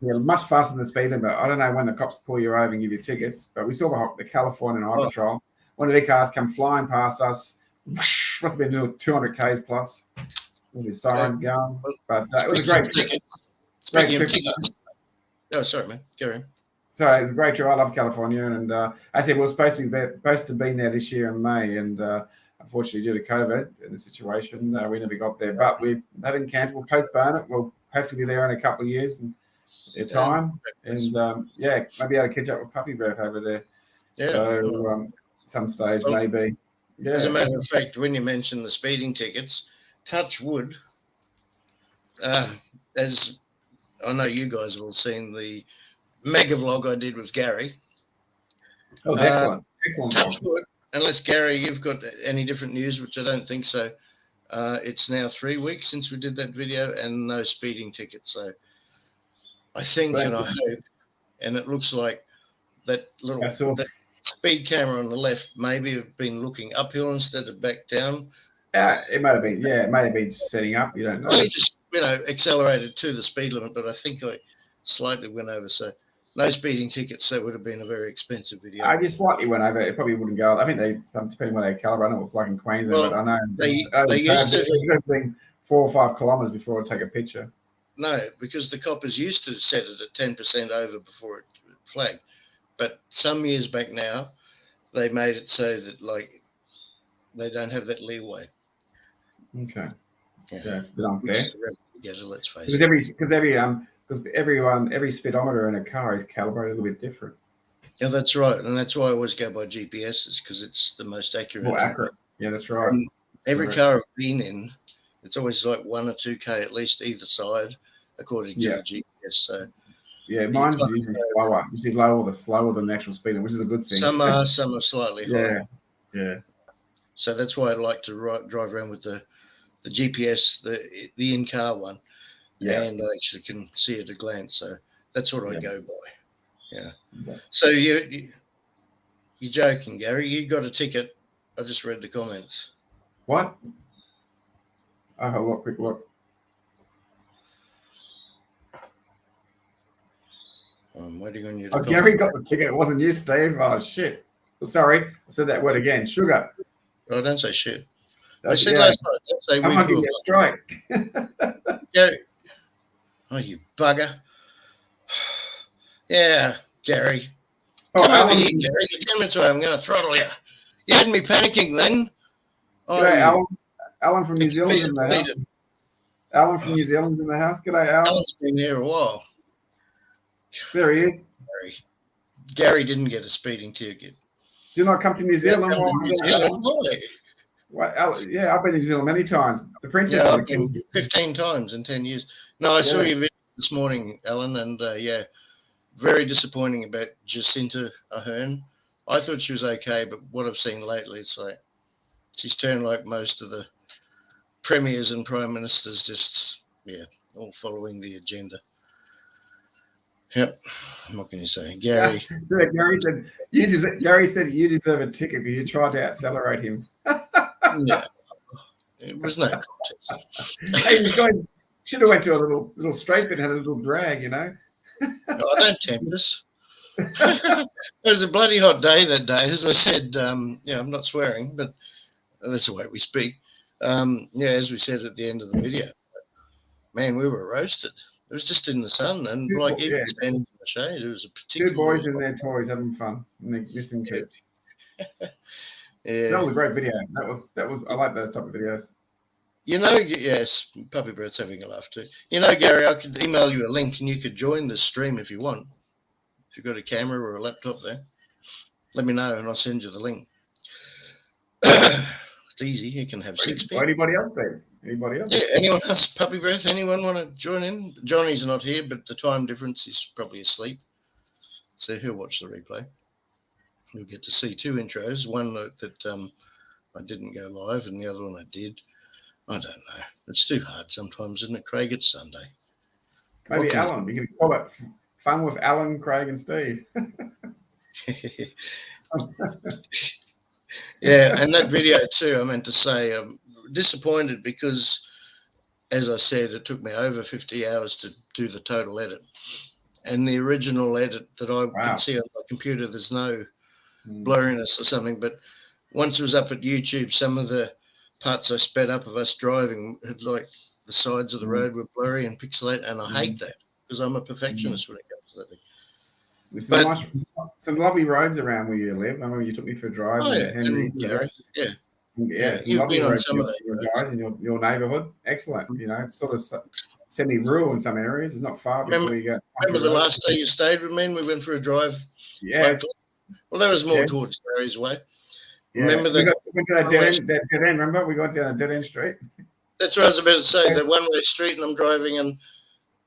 much faster than the speed limit. I don't know when the cops pull you over and give you tickets, but we saw the California Highway Patrol. One of their cars come flying past us. Whoosh, must have been doing 200 k's plus. With his sirens going, but it was a great trip. Oh, sorry, man. Carry on. Sorry, it was a great trip. I love California, and I said we were supposed to be there this year in May, and unfortunately due to COVID and the situation, we never got there. But we haven't cancelled. We'll postpone it. We'll hopefully be there in a couple of years in time, and maybe able to catch up with Puppy Breath over there. Yeah. So some stage maybe. Yeah. As a matter of fact, when you mentioned the speeding tickets, touch wood, as I know you guys have all seen the mega vlog I did with Gary. That was excellent. Excellent. Touch wood, unless, Gary, you've got any different news, which I don't think so. It's now 3 weeks since we did that video and no speeding tickets. So I think and I hope, and it looks like that that speed camera on the left maybe have been looking uphill instead of back down. It might have been. Yeah, it might have been setting up. You don't know. I just accelerated to the speed limit, but I think I slightly went over. So no speeding tickets. That would have been a very expensive video. I just slightly went over. It probably wouldn't go. I think depending on their caliber, I know it was like in Queensland, well, but I know they used to. It would have been 4 or 5 kilometres before I take a picture. No, because the coppers used to set it at 10% over before it flagged. But some years back now, they made it so that they don't have that leeway. Okay. Yeah, it's a bit unfair. Let's face it. Because every speedometer in a car is calibrated a little bit different. Yeah, that's right, and that's why I always go by GPSs because it's the most accurate. More accurate. Yeah, that's right. And every car I've been in, it's always like 1 or 2K at least either side, according to the GPS. So yeah, mine's usually slower. Usually slower than the actual speed, which is a good thing. Some are slightly higher. Yeah. So that's why I like to drive around with the GPS, the in-car one, and I actually can see at a glance. So that's what I go by. Yeah. So you're joking, Gary? You got a ticket? I just read the comments. What? I have a quick look. I'm waiting on you. Gary got the ticket. It wasn't you, Steve. Oh shit! Sorry, I said that word again. Sugar. Oh, don't say shit. I said last night. Don't say I might give you a strike. Yeah. Oh, you bugger. Yeah, Gary. Come over here, Gary. You're 10 minutes away. I'm going to throttle you. You had me panicking then. G'day, Alan from New Zealand in the house. Alan from New Zealand's in the house. G'day, Alan. Alan's been here a while. There he is. Gary didn't get a speeding ticket. Do not come to New Zealand. Well, yeah, I've been to New Zealand many times. The princess. Yeah, I've been 15 times in 10 years. No, I saw your video this morning, Alan, and very disappointing about Jacinta Ahern. I thought she was okay, but what I've seen lately, it's like she's turned like most of the premiers and prime ministers, just all following the agenda. Yep. What can you say, Gary? Yeah. Gary said you deserve a ticket because you tried to accelerate him. Yeah, it was no contest. Hey, you guys should have went to a little straight bit and had a little drag, No, I don't tempt us. It was a bloody hot day that day. As I said, I'm not swearing, but that's the way we speak. As we said at the end of the video, man, we were roasted. It was just in the sun and even standing in the shade. It was a particular. 2 boys in their toys having fun in the missing church. Yeah, that was a great video. That was. I like those type of videos. Yes, Puppy Brett's having a laugh too. Gary, I could email you a link and you could join the stream if you want. If you've got a camera or a laptop there, let me know and I'll send you the link. It's easy. You can have 6 people. Anybody else there? Anybody else? Yeah, anyone else? Puppy Breath, anyone want to join in? Johnny's not here, but the time difference is probably asleep. So he'll watch the replay. you'll get to see 2 intros. One that I didn't go live, and the other one I did. I don't know. It's too hard sometimes, isn't it, Craig? It's Sunday. Maybe Alan. You can call it Fun with Alan, Craig, and Steve. Yeah, and that video too, I meant to say, I'm disappointed because, as I said, it took me over 50 hours to do the total edit. And the original edit that I can see on my computer, there's no blurriness or something. But once it was up at YouTube, some of the parts I sped up of us driving had, like, the sides of the road were blurry and pixelated, and I hate that because I'm a perfectionist when it comes to that thing. There's some lovely roads around where you live. I remember you took me for a drive. Oh, yeah, Henry, and Gary, yeah. Yeah, some you've lovely been on roads some of your those guys in your neighbourhood. Excellent. You know, it's sort of semi-rural in some areas. It's not far before you get. Remember the last day you stayed with me and we went for a drive? Yeah. Locally? Well, that was more towards Gary's way. Yeah. Remember we went to that dead end. Remember, we got down a dead end street. That's what I was about to say. The one-way street, and I'm driving, and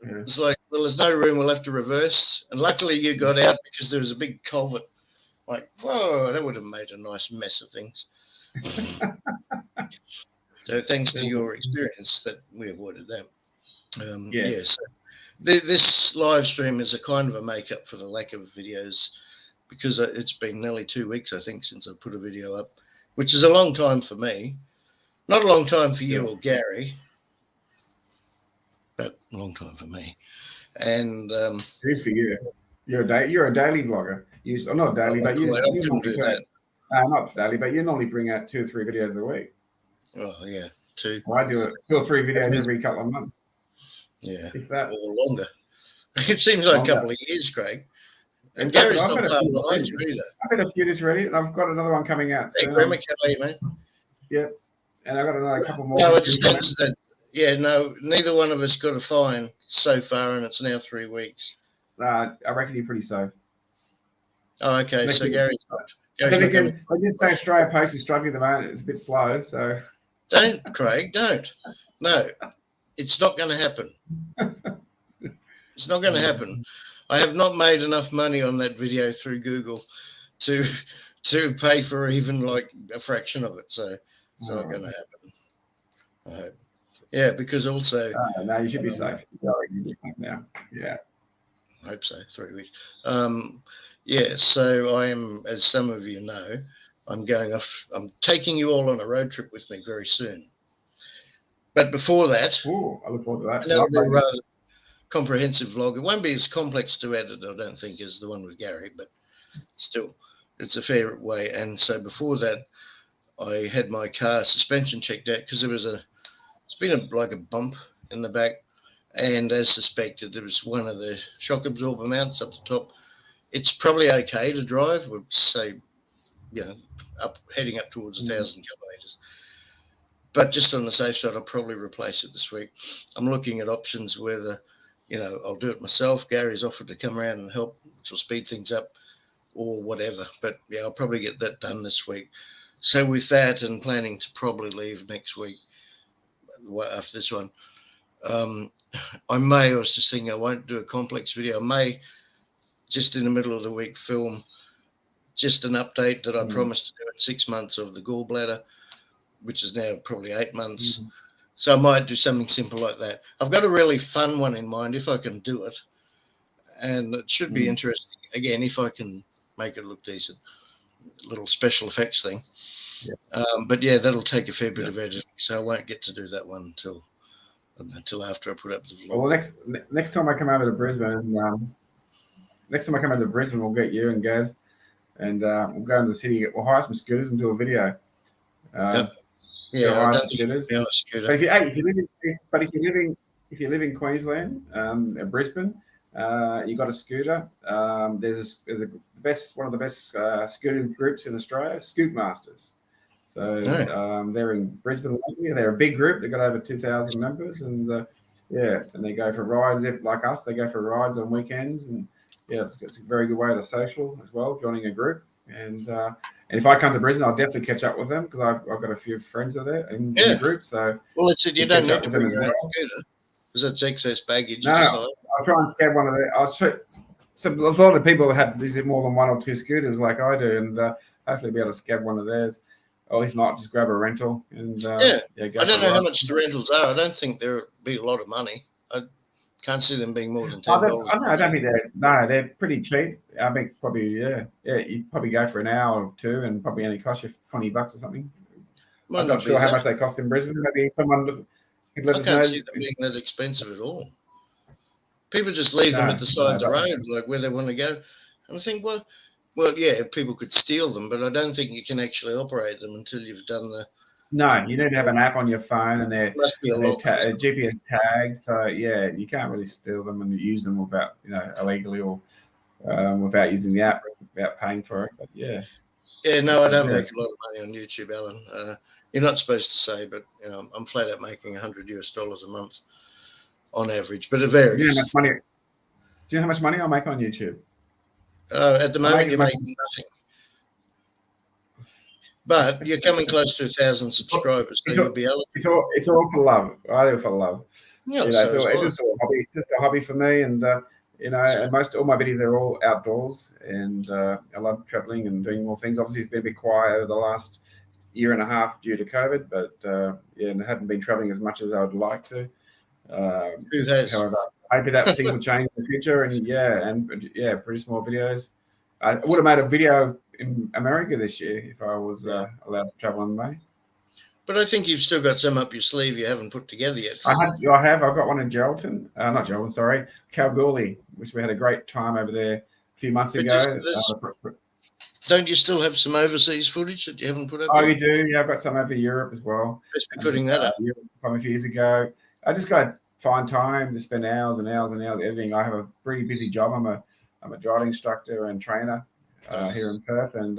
it's like, well, there's no room. We'll have to reverse. And luckily, you got out because there was a big culvert. Like, whoa, that would have made a nice mess of things. So, thanks to your experience, that we avoided that. Yes. This live stream is a kind of a make-up for the lack of videos, because it's been nearly 2 weeks, I think, since I put a video up, which is a long time for me. Not a long time for you or Gary, but a long time for me. And it is for you. You're a daily vlogger. Not daily, but you do that. Not daily, but you normally bring out 2 or 3 videos a week. Oh yeah, 2. Well, I do it 2 or 3 videos every couple of months. Yeah, if that or longer. It seems like a couple of years, Craig. And Gary's not far behind you either. I've got a few this ready, and I've got another one coming out soon. Mate. Yeah, and I've got another couple more. No, no, neither one of us got a fine so far, and it's now 3 weeks. I reckon you're pretty safe. Oh, okay. Next so Gary's not. Then again, I did say Australia Post is struggling at the moment. It's a bit slow, so. Don't, Craig, don't. No, it's not going to happen. It's not going to happen. I have not made enough money on that video through Google to pay for even like a fraction of it. So it's not going to happen. I hope. Yeah, because also. No, you should be safe. You'll be safe now. Yeah. I hope so. 3 weeks. Yeah. So I am, as some of you know, I'm going off. I'm taking you all on a road trip with me very soon. But before that, I look forward to that. That'll be a rather comprehensive vlog. It won't be as complex to edit, I don't think, as the one with Gary, but still, it's a fair way. And so before that, I had my car suspension checked out because it's been like a bump in the back, and as suspected, there was one of the shock absorber mounts up the top. It's probably okay to drive. We'd say, heading up towards 1,000 kilometres. But just on the safe side, I'll probably replace it this week. I'm looking at options whether, I'll do it myself. Gary's offered to come around and help, which will speed things up or whatever. But, yeah, I'll probably get that done this week. So with that and planning to probably leave next week after this one, I was just thinking I won't do a complex video. I may, just in the middle of the week, film just an update that I promised to do in 6 months of the gallbladder, which is now probably 8 months. So I might do something simple like that. I've got a really fun one in mind if I can do it. And it should be interesting, again, if I can make it look decent. Little special effects thing. Yeah. But, yeah, that'll take a fair bit of editing. So I won't get to do that one until after I put up the vlog. Well, next time I come over to Brisbane, we'll get you and Gaz, and we'll go into the city. We'll hire some scooters and do a video. Yeah, scooters. But if you live in Queensland, Brisbane, you got a scooter. There's one of the best scooter groups in Australia, Scoot Masters. So they're in Brisbane. They're a big group. They've got over 2,000 members, and and they go for rides like us. They go for rides on weekends, and it's a very good way to social as well, joining a group. And if I come to Brisbane, I'll definitely catch up with them because I've got a few friends there in the group. So you don't need to bring your own scooter because that's excess baggage. No, I'll try and scab one of their. so there's a lot of people that have these more than 1 or 2 scooters like I do, and hopefully be able to scab one of theirs, or if not, just grab a rental and Go I don't know how much the rentals are. I don't think there'll be a lot of money. I can't see them being more than $10. I don't think they're pretty cheap. I think probably you'd probably go for an hour or two, and probably only cost you $20 or something. Might I'm not not sure be how that. much they cost in Brisbane. Maybe someone could let I us can't know. see them being that expensive at all. People just leave them at the side of the road, like where they want to go. And I think, well, yeah, people could steal them, but I don't think you can actually operate them until you've done the. No, you need to have an app on your phone, and they're Must be a lock. GPS tags. So yeah, you can't really steal them and use them without illegally or without using the app, without paying for it. But yeah. Yeah, no, I don't make a lot of money on YouTube, Alan. You're not supposed to say, but I'm flat out making $100 a month on average, but it varies. Do you know how much money I make on YouTube? At the moment, you're making nothing. But you're coming close to 1,000 subscribers, so you'll be eligible. It's all for love. I do it for love. Yeah, it's just a hobby. It's just a hobby for me, and and all my videos are all outdoors, and I love traveling and doing more things. Obviously, it's been a bit quiet over the last year and a half due to COVID, but and I haven't been traveling as much as I would like to. Who has? However, hopefully that things will change in the future, and produce more videos. I would have made a video in America this year if I was allowed to travel in May. But I think you've still got some up your sleeve you haven't put together yet. I have. I've got one in Geraldton. Not Geraldton, sorry. Kalgoorlie, which we had a great time over there a few months ago. Don't you still have some overseas footage that you haven't put up? Oh, you do? Yeah, I've got some over Europe as well. Just be putting that up. From a few years ago. I just got to find time to spend hours and hours and hours editing. I have a pretty busy job. I'm a driving instructor and trainer here in Perth, and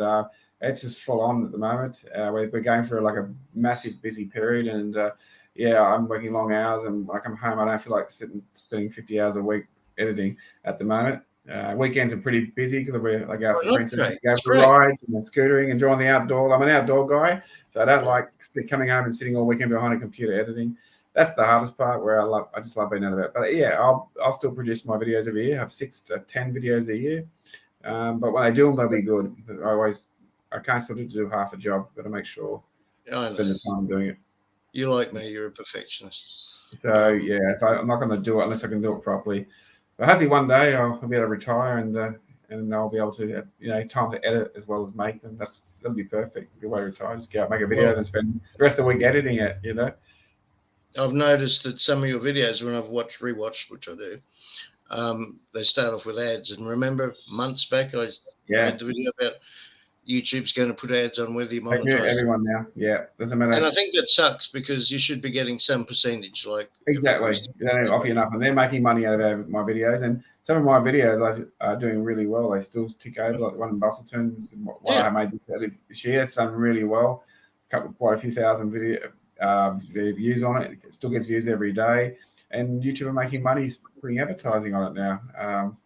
it's just full on at the moment. We're going through like a massive busy period, and I'm working long hours, and when I come home, I don't feel like spending 50 hours a week editing at the moment. Weekends are pretty busy because I go for rides and scootering, enjoying the outdoor. I'm an outdoor guy, so I don't like coming home and sitting all weekend behind a computer editing. That's the hardest part, where I just love being out of it. But yeah, I'll still produce my videos every year. I have 6 to 10 videos a year. But when I do them, they'll be good. I can't sort of do half a job. Got to make sure I spend the time doing it. You like me, you're a perfectionist. So yeah, I'm not going to do it unless I can do it properly. But hopefully one day I'll be able to retire and I'll be able to time to edit as well as make them. That'll be perfect. Good way to retire. Just go out, make a video, and spend the rest of the week editing it. I've noticed that some of your videos, when I've rewatched, which I do, they start off with ads. And remember, months back, I had the video about YouTube's going to put ads on whether you monetize. Everyone now, doesn't matter. And I think that sucks because you should be getting some percentage. Exactly, they don't offer you enough, and they're making money out of my videos. And some of my videos are doing really well. They still tick over, like the one in Bustleton. I made this year, it's done really well. Quite a few thousand views on it. It still gets views every day, and YouTube are making money putting advertising on it now.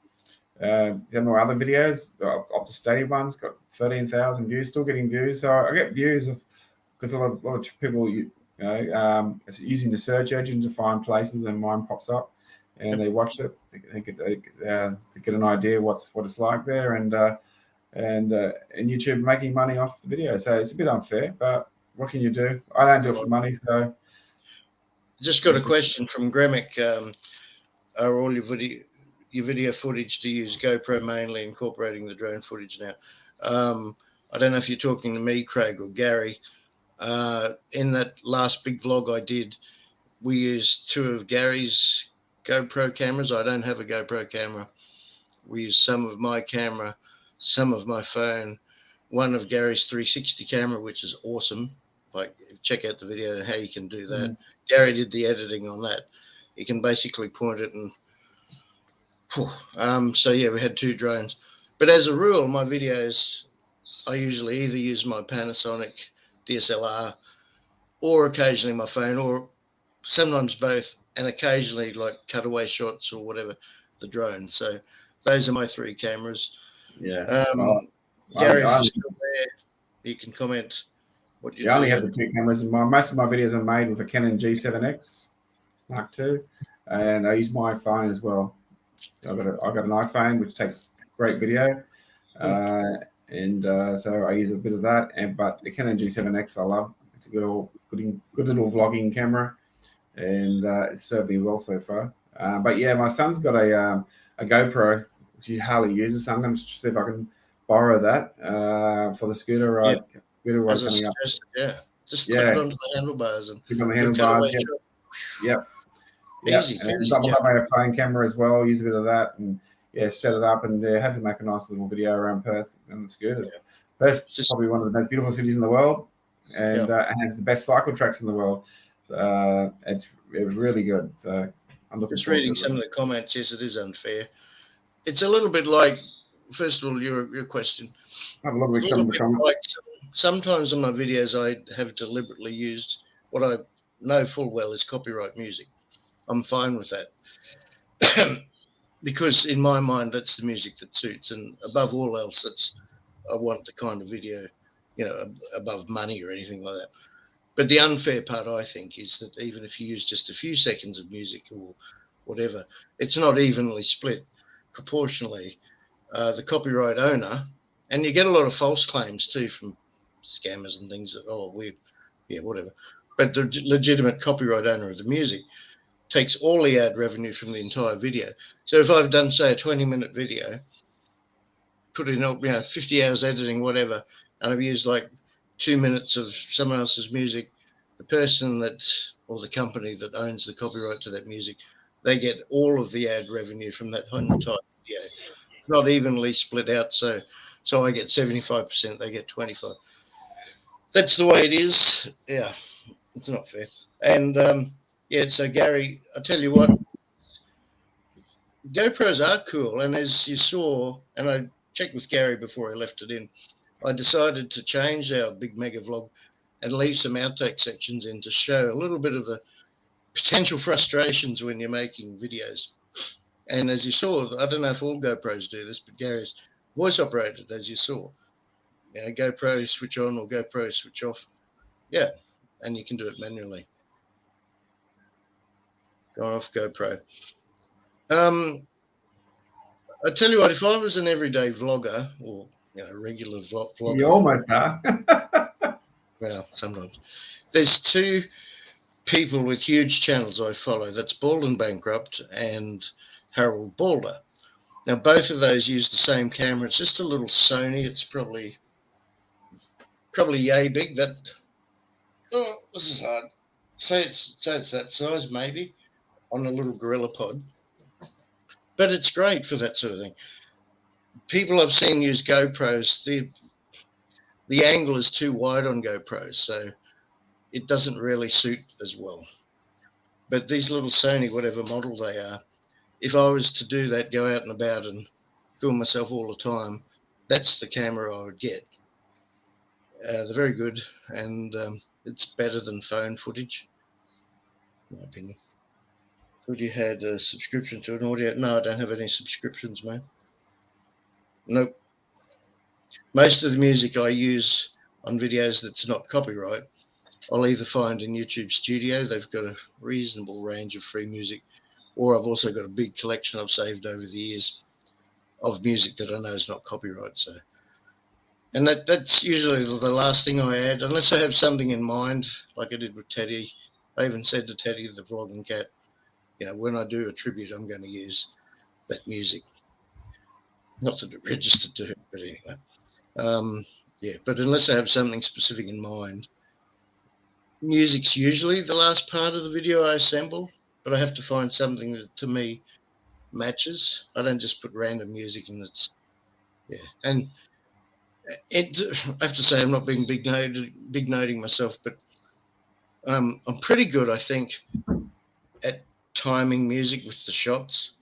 Some more other videos, Optus Stadium ones got 13,000 views, still getting views. So I get views because a lot of people using the search engine to find places, and mine pops up, and they watch it. They get to get an idea what it's like there, and YouTube making money off the video. So it's a bit unfair, but what can you do? I don't do it for money, so. Just got a question from Gremic. Are all your video footage to use GoPro mainly, incorporating the drone footage now? I don't know if you're talking to me, Craig, or Gary. In that last big vlog I did, we used 2 of Gary's GoPro cameras. I don't have a GoPro camera. We used some of my camera, some of my phone, one of Gary's 360 camera, which is awesome. Check out the video and how you can do that. Gary did the editing on that. You can basically point it and we had 2 drones. But as a rule, my videos, I usually either use my Panasonic DSLR or occasionally my phone, or sometimes both, and occasionally cutaway shots or whatever, the drone. So those are my 3 cameras. Yeah. Gary, if you're still there, you can comment what you do. I only have the 2 cameras in mine. Most of my videos are made with a Canon G7X Mark II, and I use my phone as well. I've got an iPhone which takes great video, so I use a bit of that. But the Canon G7X I love. It's a good little vlogging camera, and it's served me well so far. But yeah, my son's got a GoPro which he hardly uses, so I'm going to see if I can borrow that for the scooter ride. Yeah. Scooter ride As I coming up. suggested, yeah. Just clip it onto the handlebars and clip on the you'll handlebars. cut away Yep. Easy, and easy. double up my phone camera as well. Use a bit of that, and set it up, and have to make a nice little video around Perth and the scooters. Yeah. Perth's probably one of the most beautiful cities in the world, and has the best cycle tracks in the world. So, it was really good. So I'm looking. Just reading some of the comments. Yes, it is unfair. It's a little bit like, first of all, your question. Have a look at some of the comments. Like sometimes on my videos, I have deliberately used what I know full well is copyright music. I'm fine with that because in my mind, that's the music that suits. And above all else, I want the kind of video, above money or anything like that. But the unfair part, I think, is that even if you use just a few seconds of music or whatever, it's not evenly split proportionally. The copyright owner, and you get a lot of false claims too from scammers and things that, whatever. But the legitimate copyright owner of the music takes all the ad revenue from the entire video. So if I've done, say, a 20-minute video, put in 50 hours editing, whatever, and I've used like 2 minutes of someone else's music, the person or the company that owns the copyright to that music, they get all of the ad revenue from that entire video. It's not evenly split out, so I get 75%, they get 25%. That's the way it is. Yeah, it's not fair. And so Gary, I tell you what, GoPros are cool. And as you saw, and I checked with Gary before I left it in, I decided to change our big mega vlog and leave some outtake sections in to show a little bit of the potential frustrations when you're making videos. And as you saw, I don't know if all GoPros do this, but Gary's voice operated, as you saw. GoPro switch on or GoPro switch off. Yeah, and you can do it manually. Go off GoPro. I tell you what, if I was an everyday vlogger or regular vlogger, you almost are. Well, sometimes there's two people with huge channels I follow. That's Bald and Bankrupt and Harold Balder. Now, both of those use the same camera. It's just a little Sony. It's probably yay big. This is hard. Say it's that size, maybe, on a little Gorilla Pod. But it's great for that sort of thing. People I've seen use GoPros, the angle is too wide on GoPros, so it doesn't really suit as well. But these little Sony, whatever model they are, if I was to do that, go out and about and film myself all the time, that's the camera I would get. They're very good, and it's better than phone footage, in my opinion. Thought you had a subscription to an audio. No, I don't have any subscriptions, man. Nope. Most of the music I use on videos that's not copyright, I'll either find in YouTube Studio. They've got a reasonable range of free music, or I've also got a big collection I've saved over the years of music that I know is not copyright. So, and that's usually the last thing I add, unless I have something in mind, like I did with Teddy. I even said to Teddy, the vlogging cat, when I do a tribute, I'm going to use that music. Not that it registered to him, but anyway. But unless I have something specific in mind, music's usually the last part of the video I assemble, but I have to find something that to me matches. I don't just put random music in. And I have to say, I'm not being big noting myself, but I'm pretty good, I think, at timing music with the shots.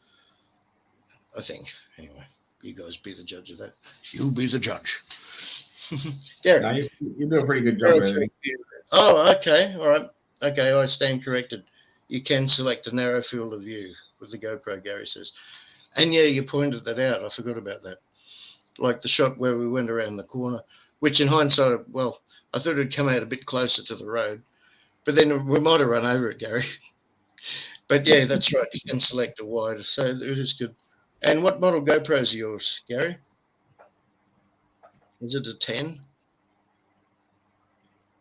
I think. Anyway, you guys be the judge of that. You'll be the judge. Gary. No, you do a pretty good job. Oh, okay. All right. Okay, I stand corrected. You can select a narrow field of view with the GoPro, Gary says. And yeah, you pointed that out. I forgot about that. Like the shot where we went around the corner, which in hindsight, well, I thought it'd come out a bit closer to the road, but then we might have run over it, Gary. But yeah, that's right. You can select a wider, so it is good. And what model GoPro's yours, Gary? Is it a 10?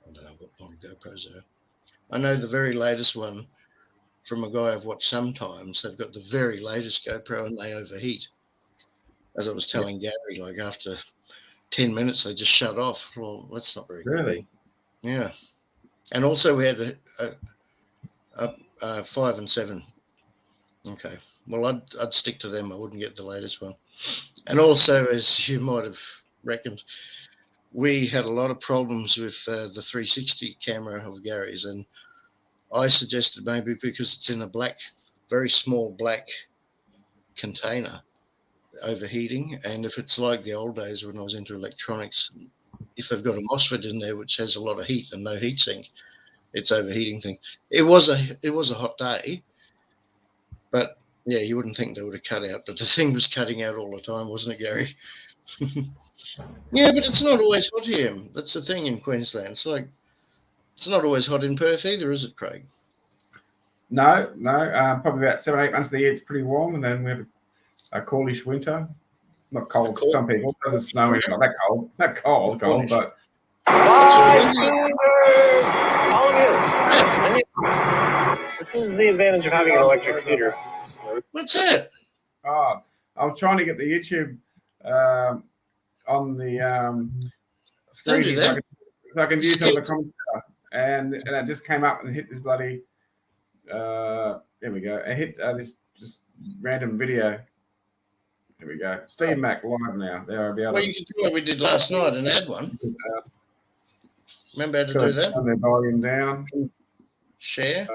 I don't know what model GoPros are. I know the very latest one from a guy I've watched sometimes. They've got the very latest GoPro and they overheat. As I was telling Gary, like after 10 minutes, they just shut off. Well, that's not very good. Really? Yeah. And also we had a 5 and 7. Okay. Well, I'd stick to them. I wouldn't get the latest one. And also, as you might have reckoned, we had a lot of problems with the 360 camera of Gary's, and I suggested maybe because it's in a very small black container, overheating, and if it's like the old days when I was into electronics, if they've got a MOSFET in there which has a lot of heat and no heat sink, it's overheating thing. It was a hot day, but yeah, you wouldn't think they would have cut out, but the thing was cutting out all the time, wasn't it, Gary? Yeah, but it's not always hot here. That's the thing in Queensland. It's not always hot in Perth either, is it, Craig? No. Probably about 7-8 months of the year it's pretty warm, and then we have a coolish winter. Not cold for some people. It doesn't snow here. Not that cold. Not cold, but. This is the advantage of having an electric scooter. What's that? Oh, I was trying to get the YouTube on the screen so I can view some of the comments, and it just came up and hit this bloody. There we go. It hit this just random video. There we go. Steve Mack live now. There I'll be able. Well, you can do what we did last night and add one. Remember how to do that? Turn their volume down. Share.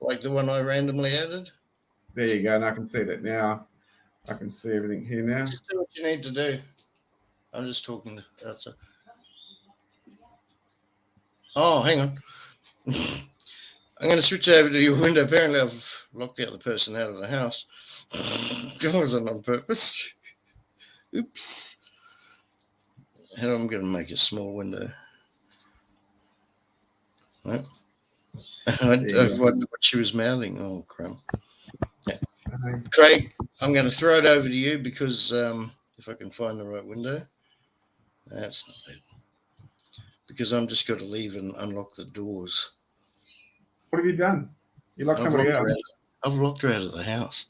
Like the one I randomly added. There you go. And I can see that now. I can see everything here now. Just do what you need to do. I'm just talking to outside. Oh, hang on. I'm going to switch over to your window. Apparently, I've locked the other person out of the house. That wasn't on purpose. Oops. And I'm going to make a small window. Right. I wondered what she was mouthing. Oh, crap. Yeah. Craig, I'm going to throw it over to you because if I can find the right window. That's not it. Because I'm just got to leave and unlock the doors. What have you done? You locked somebody out. I've locked her out of the house.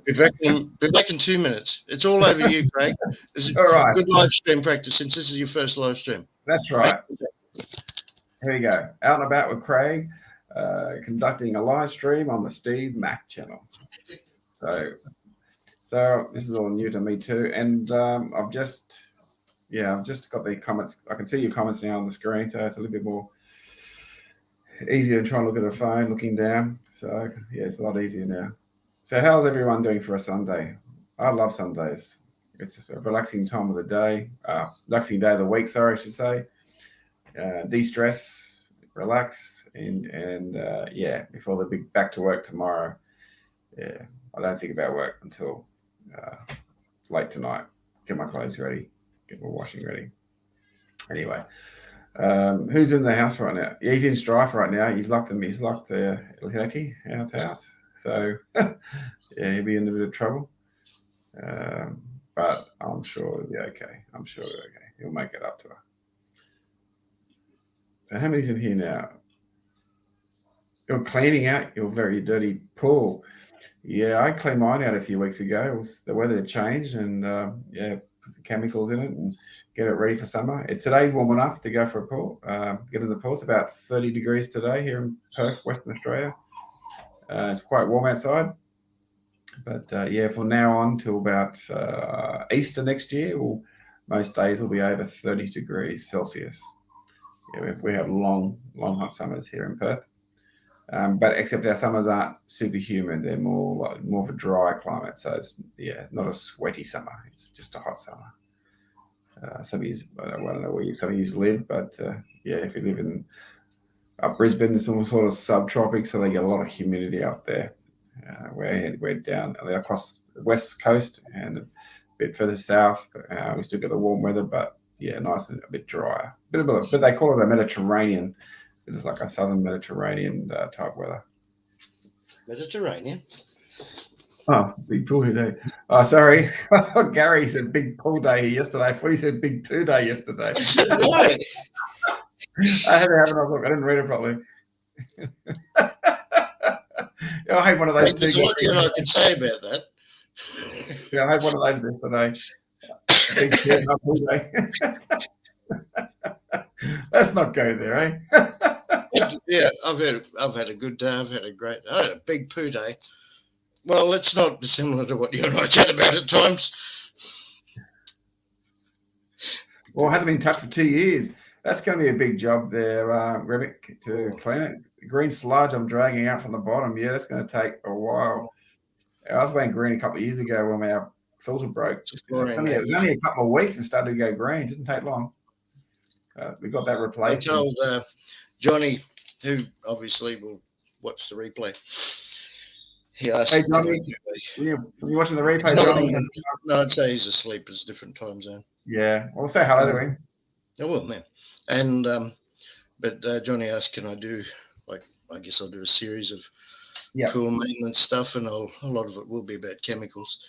Be back in 2 minutes. It's all over you, Craig. This is all right. Good live stream practice since this is your first live stream. That's right. Here we go. Out and about with Craig, conducting a live stream on the Steve Mack channel. So this is all new to me too, and I've just got the comments. I can see your comments now on the screen, so it's a little bit more easier to try and look at a phone looking down. So yeah, it's a lot easier now. So how's everyone doing for a Sunday? I love Sundays. It's a relaxing time of the day, relaxing day of the week, sorry, I should say. De-stress, relax, and before the big back to work tomorrow. Yeah, I don't think about work until late tonight. Get my clothes ready, get my washing ready. Anyway, who's in the house right now? Yeah, he's in strife right now. He's locked the Letty out. So yeah, he'll be in a bit of trouble. But I'm sure he'll be okay. He'll make it up to her. So how many's in here now? You're cleaning out your very dirty pool. Yeah, I cleaned mine out a few weeks ago. The weather had changed and put some chemicals in it and get it ready for summer. Today's warm enough to go for a pool. Get in the pool. It's about 30 degrees today here in Perth, Western Australia. It's quite warm outside. But from now on till about Easter next year, most days will be over 30 degrees Celsius. Yeah, we have long hot summers here in Perth. But except our summers aren't super humid; they're more of a dry climate. So it's not a sweaty summer. It's just a hot summer. Some of you, I don't know where some of you live, but if you live in Brisbane, it's some sort of subtropic, so they get a lot of humidity up there. We're down across the west coast and a bit further south. We still get the warm weather, but nice and a bit drier. But they call it a Mediterranean. It's like a southern Mediterranean type weather. Mediterranean. Oh, big pool day. Oh, sorry. Gary said big pool day yesterday. I thought he said big poo day yesterday. Right. I had to have another look. I didn't read it properly. Yeah, I had one of those There's a lot you and I can say about that. Yeah, I had one of those yesterday. Big poo, not pool day. Let's not go there, eh? Yeah, I've had a good day. I had a big poo day. Well, it's not dissimilar to what you and I chat about at times. Well, it hasn't been touched for 2 years. That's going to be a big job there, Rebic, to clean it. The green sludge I'm dragging out from the bottom. Yeah, that's going to take a while. I was going green a couple of years ago when our filter broke. It was only a couple of weeks and started to go green. It didn't take long. We got that replaced. I told Johnny, who obviously will watch the replay. He asked, "Hey Johnny, you watching the replay, Johnny?" No, I'd say he's asleep. It's a different time zone. Yeah, well, say hello to him. I will, man. And but Johnny asked, "Can I do I guess I'll do a series of pool maintenance stuff, and a lot of it will be about chemicals.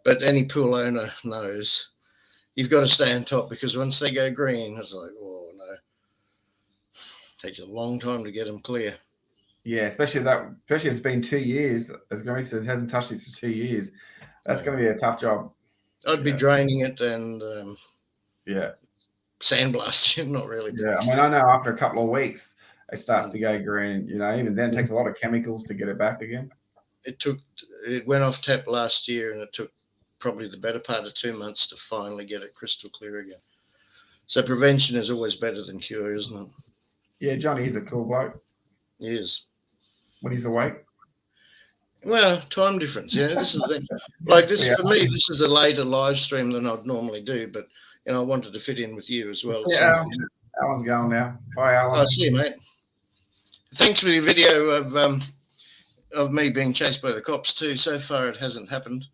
But any pool owner knows you've got to stay on top, because once they go green, it's like, oh no, it takes a long time to get them clear. Yeah, especially it's been 2 years. As Gary says, it hasn't touched this for 2 years. That's going to be a tough job. I'd be draining it and sandblasting, not really. Yeah, I mean, I know after a couple of weeks it starts to go green. Even then it takes a lot of chemicals to get it back again. It went off tap last year, and it took probably the better part of 2 months to finally get it crystal clear again. So prevention is always better than cure, isn't it? Yeah, Johnny is a cool bloke. He is. When he's awake. Well, time difference. This is the thing. Like this for me, this is a later live stream than I'd normally do, but I wanted to fit in with you as well. Yeah, Alan's going now. Bye, Alan. I see you, mate. Thanks for your video of me being chased by the cops too. So far, it hasn't happened.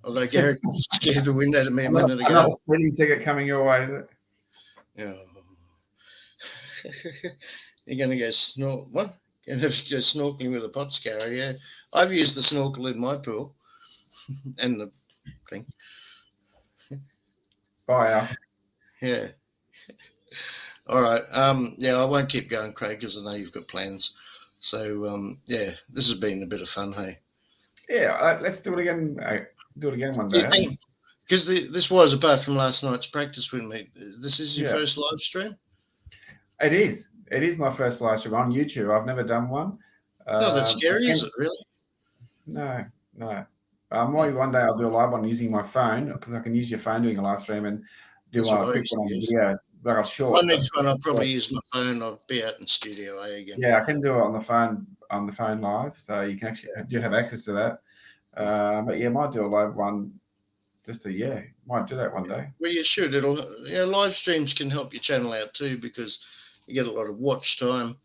Although Gary scared the wind out of me a minute ago. Another speeding ticket coming your way, is it? Yeah. You're going to go snorkel? What? You're going to go snorkeling with a pot scour? Yeah. I've used the snorkel in my pool and the thing. Bye, Al. Yeah. All right. I won't keep going, Craig, because I know you've got plans. So, this has been a bit of fun, hey? Yeah, let's do it again. Do it again one day. Because this was, apart from last night's practice with me, this is your first live stream? It is. It is my first live stream on YouTube. I've never done one. No, that's scary, is it, really? No. Maybe one day I'll do a live one using my phone, because I can use your phone doing a live stream and do a quick one on video. Like I'll short. My next one, I'll probably use my phone. I'll be out in Studio A again. Yeah, I can do it on the phone live, so you can actually have access to that. But might do a live one. Might do that one day. Well, you should. Live streams can help your channel out too, because you get a lot of watch time,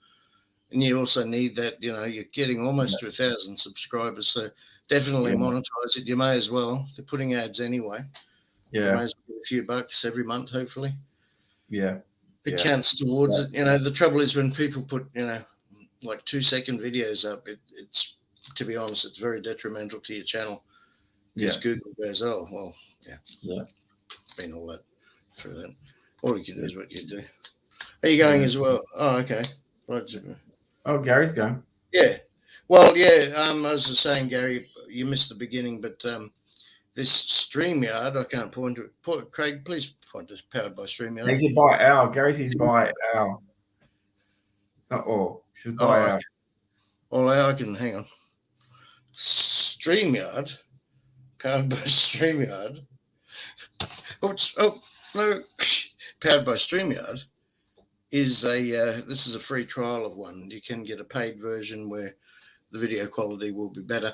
and you also need that. You're getting almost to 1,000 subscribers, so definitely monetize it. You may as well. They're putting ads anyway. Yeah, you may as well get a few bucks every month, hopefully. Yeah, it counts towards it. The trouble is when people put like 2-second videos up, it's, to be honest, it's very detrimental to your channel, because Google goes, oh well, been all that through that. All you can do is what you do. Are you going as well? Oh, okay. Right. Oh, Gary's going. Yeah. Well, I was just saying, Gary, you missed the beginning, but this StreamYard, I can't point to it. Craig, please point to powered by StreamYard. He's by Al. Gary says by Al. Not all. He says by Al. Well, I can hang on. StreamYard, powered by StreamYard. Powered by StreamYard is this is a free trial of one. You can get a paid version where the video quality will be better.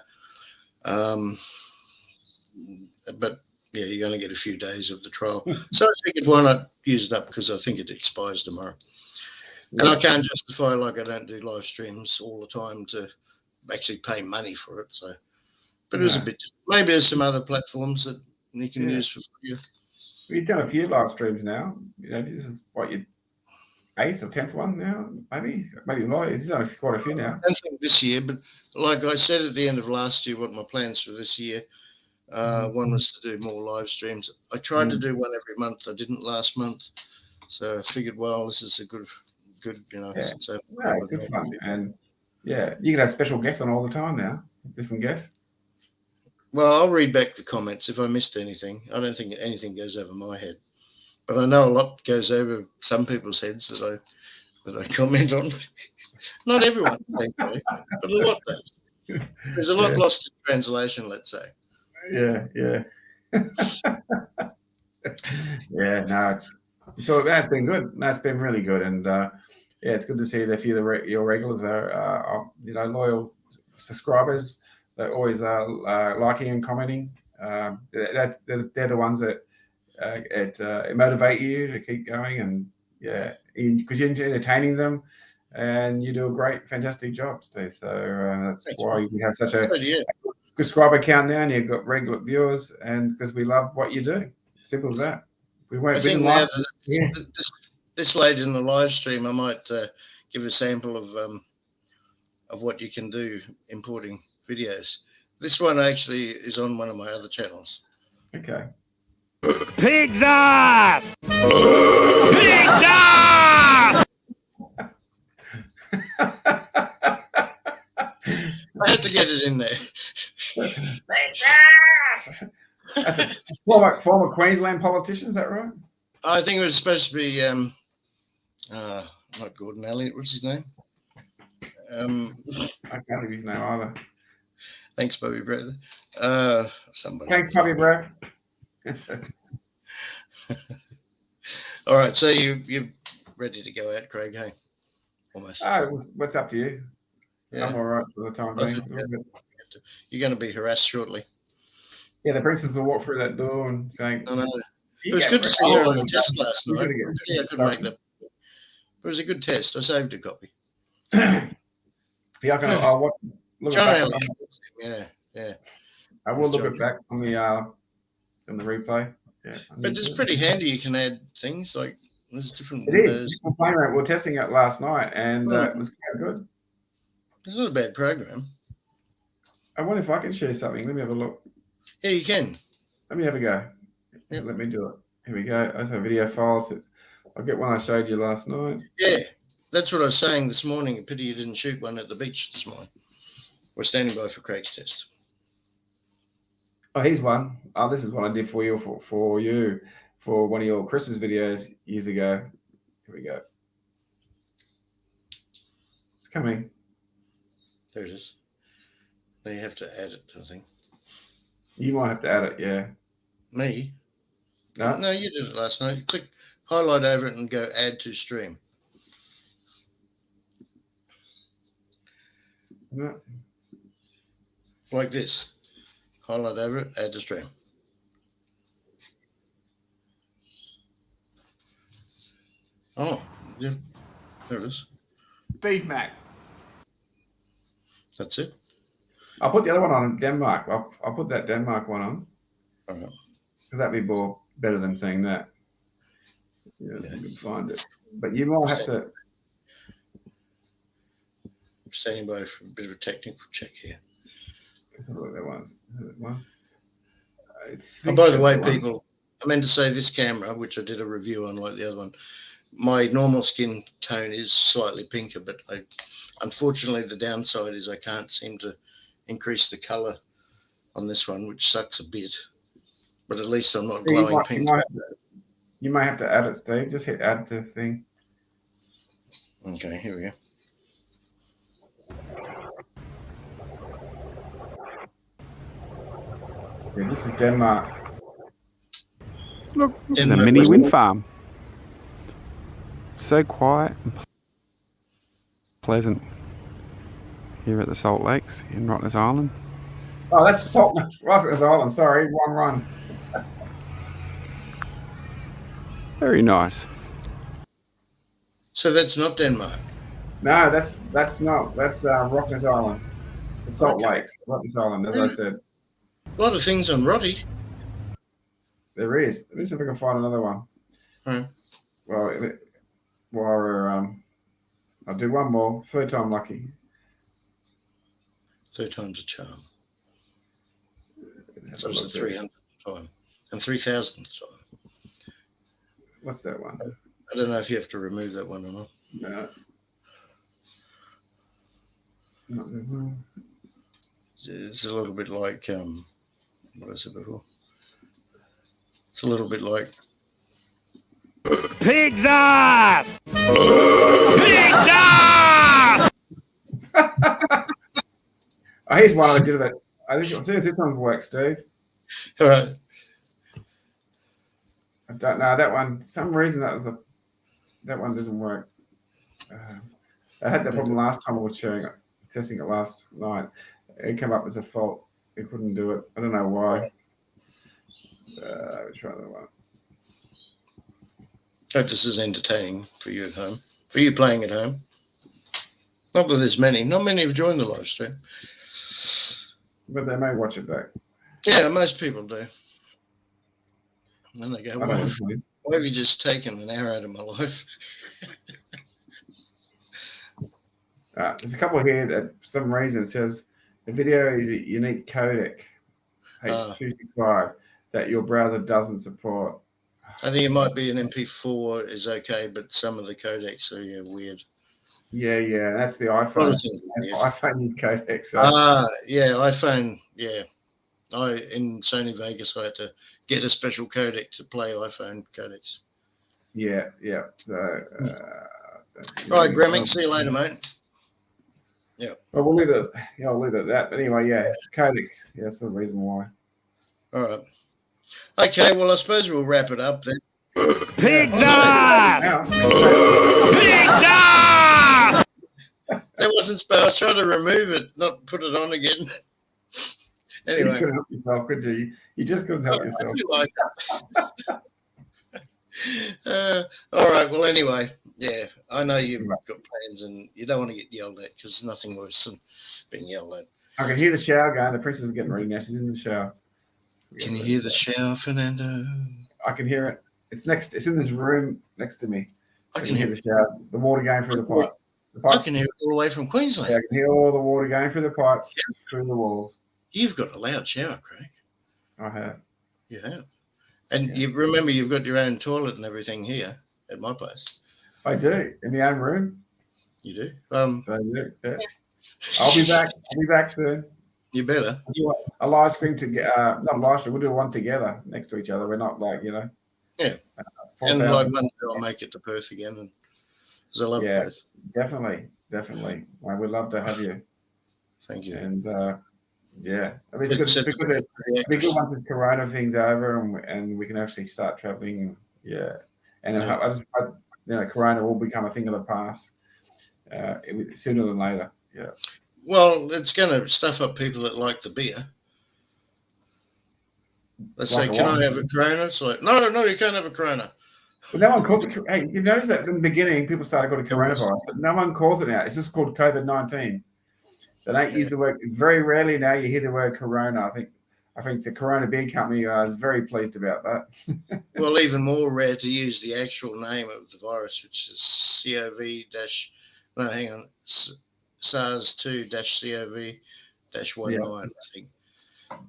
But you're going to get a few days of the trial. So I figured why not use it up, because I think it expires tomorrow. And I can't justify, like, I don't do live streams all the time to actually pay money for it. So, but it was a bit, maybe there's some other platforms that you can use for free. You've done a few live streams now. This is what 8th or 10th one now, maybe more. He's done quite a few now. I don't think this year, but like I said at the end of last year, what my plans for this year, one was to do more live streams. I tried to do one every month. I didn't last month, so I figured, well, this is a good, since it's good fun. And yeah, you can have special guests on all the time now, different guests. Well, I'll read back the comments if I missed anything. I don't think anything goes over my head, but I know a lot goes over some people's heads that I comment on. Not everyone, thankfully, but a lot does. There's a lot lost in translation, let's say. Yeah. Yeah, no, so that's been good. That's been really good, and yeah, it's good to see that a few of your regulars are loyal subscribers. They're always liking and commenting. They're the ones that it motivate you to keep going, and yeah, because you're entertaining them, and you do a fantastic job, Steve. So that's Thanks, why man. we have such a Good, yeah. subscriber count now, and you've got regular viewers, and because we love what you do. Simple as that. We won't. I think now that this late in the live stream, I might give a sample of what you can do importing videos. This one actually is on one of my other channels. Okay. Pig's ass! Pig's ass! I had to get it in there. That's a former Queensland politician, is that right? I think it was supposed to be not Gordon Elliott. What's his name? I can't think of his name either. Thanks, Bobby Brother. Somebody. Thanks, Bobby Brad. All right, so you're ready to go out, Craig? Hey, almost. Oh, what's up to you? Yeah. I'm all right for the time being. You're going to be harassed shortly. Yeah, the princess will walk through that door and saying, No. It was good to see you on the test last night. Yeah, I couldn't make that. It was a good test. I saved a copy. Yeah, I'll watch. John Elliott. Yeah. I will look it back on the replay. Yeah, but it's pretty handy. You can add things like there's different. It is. We're testing it last night, and it was quite good. It's not a bad program. I wonder if I can share something. Let me have a look. Yeah, you can. Let me have a go. Yeah, let me do it. Here we go. That's a video file. I'll get one I showed you last night. Yeah, that's what I was saying this morning. A pity you didn't shoot one at the beach this morning. We're standing by for Craig's test. Oh, here's one. Oh, this is what I did for you for one of your Christmas videos years ago. Here we go. It's coming. There it is. Now you have to add it, I think. You might have to add it, yeah. Me? No, you did it last night. You click highlight over it and go add to stream. No. Like this. Highlight over it, add to stream. Oh, yeah. There it is. Steve Mack. That's it. I'll put the other one on Denmark. I'll put that Denmark one on. All right. Because that'd be better than seeing that. Yeah, you can find it. But you might have to. Standing by for a bit of a technical check here. Look at that one. And by the way, people, I meant to say this camera, which I did a review on like the other one, my normal skin tone is slightly pinker, but unfortunately the downside is I can't seem to increase the color on this one, which sucks a bit. But at least I'm not glowing pink. You might have to add it, Steve. Just hit add to the thing. Okay, here we go. Yeah, this is Denmark. Look, this is a mini wind farm. So quiet and pleasant here at the Salt Lakes in Rottnest Island. Oh, that's Rottnest Island. Sorry, one run. Very nice. So that's not Denmark. No, that's not. That's Rottnest Island. It's Salt Lakes, Rottnest Island, as I said. A lot of things on Rotty. There is. Let me see if I can find another one. Hmm. Well, while I'll do one more. Third time lucky. Third time's a charm. Have So a it's the look there. 300th time and 3,000th time. What's that one? I don't know if you have to remove that one or not. No. Not that one. It's a little bit like what was it before? It's a little bit like Pig's ass! Pig's ass! Oh, here's one I did about. I think I'll see if this one works, Steve. all right. I don't know that one. For some reason that one didn't work. I had that problem last time I was testing it last night. It came up as a fault. It couldn't do it. I don't know why. Let's try that one. Hope this is entertaining for you at home. For you playing at home. Not that there's many. Not many have joined the live stream. But they may watch it back. Yeah, most people do. And they go, I don't know, please. why have you just taken an hour out of my life? There's a couple here that for some reason says the video is a unique codec H265 that your browser doesn't support. I think it might be an MP4 is okay, but some of the codecs are weird. Yeah, that's the iPhone. iPhone is codec. So. Yeah, iPhone. Yeah, in Sony Vegas, I had to get a special codec to play iPhone codecs. Yeah. So, all right, Gremick, see you later, mate. Yeah. Well, we'll leave it. Yeah, I'll leave it at that. But anyway, yeah, codecs. Yeah, that's the reason why. All right. Okay, well, I suppose we'll wrap it up then. Pig's ass! Pig's ass! That wasn't supposed. I was trying to remove it, not put it on again. Anyway. You couldn't help yourself, could you? You just couldn't help yourself. All right. Well, anyway, yeah, I know you've got plans and you don't want to get yelled at because there's nothing worse than being yelled at. I can hear the shower going. The princess is getting ready now. She's in the shower. Can you hear the shower, Fernando? I can hear it. It's in this room next to me. I can hear the shower. The water going through the pipe. I can hear it all the way from Queensland. Yeah, I can hear all the water going through the pipes, through the walls. You've got a loud shower, Craig. I have. You have. And you remember you've got your own toilet and everything here at my place. I do. In the own room. You do? So I do. Yeah. I'll be back. I'll be back soon. You better. We'll do a live stream together. Not a live stream. We'll do one together next to each other. We're not like, Yeah. 4,000. And like one day I'll make it to Perth again. And because I love Perth. Definitely. Well, we'd love to have you. Thank you. And yeah, I mean, it's good once this Corona thing's over and we can actually start traveling. Yeah, and Corona will become a thing of the past sooner than later. Yeah. Well, it's going to stuff up people that like the beer. They say, "Can I have a Corona?" It's like, no, you can't have a Corona. But no one calls it. Hey, you notice that in the beginning, people started calling it coronavirus, but no one calls it now. It's just called COVID-19. They don't use the word. It's very rarely now you hear the word Corona. I think the Corona Beer Company is very pleased about that. Well, even more rare to use the actual name of the virus, which is SARS-2-CoV-19, I think.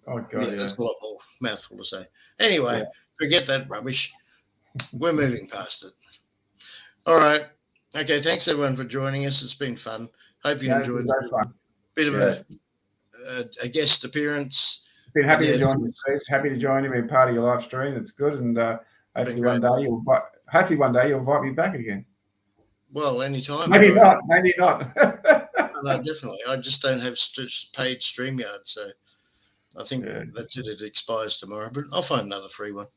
Oh God, That's a lot more mouthful to say. Anyway, forget that rubbish. We're moving past it. All right. Okay. Thanks everyone for joining us. It's been fun. Hope you enjoyed it. Fun. Bit of a guest appearance. Been happy to join you, Steve. Happy to join you, be part of your live stream. It's good, and hopefully one day you'll invite me back again. Well, anytime. Maybe not. No, definitely. I just don't have paid Streamyard, so I think that's it. It expires tomorrow, but I'll find another free one.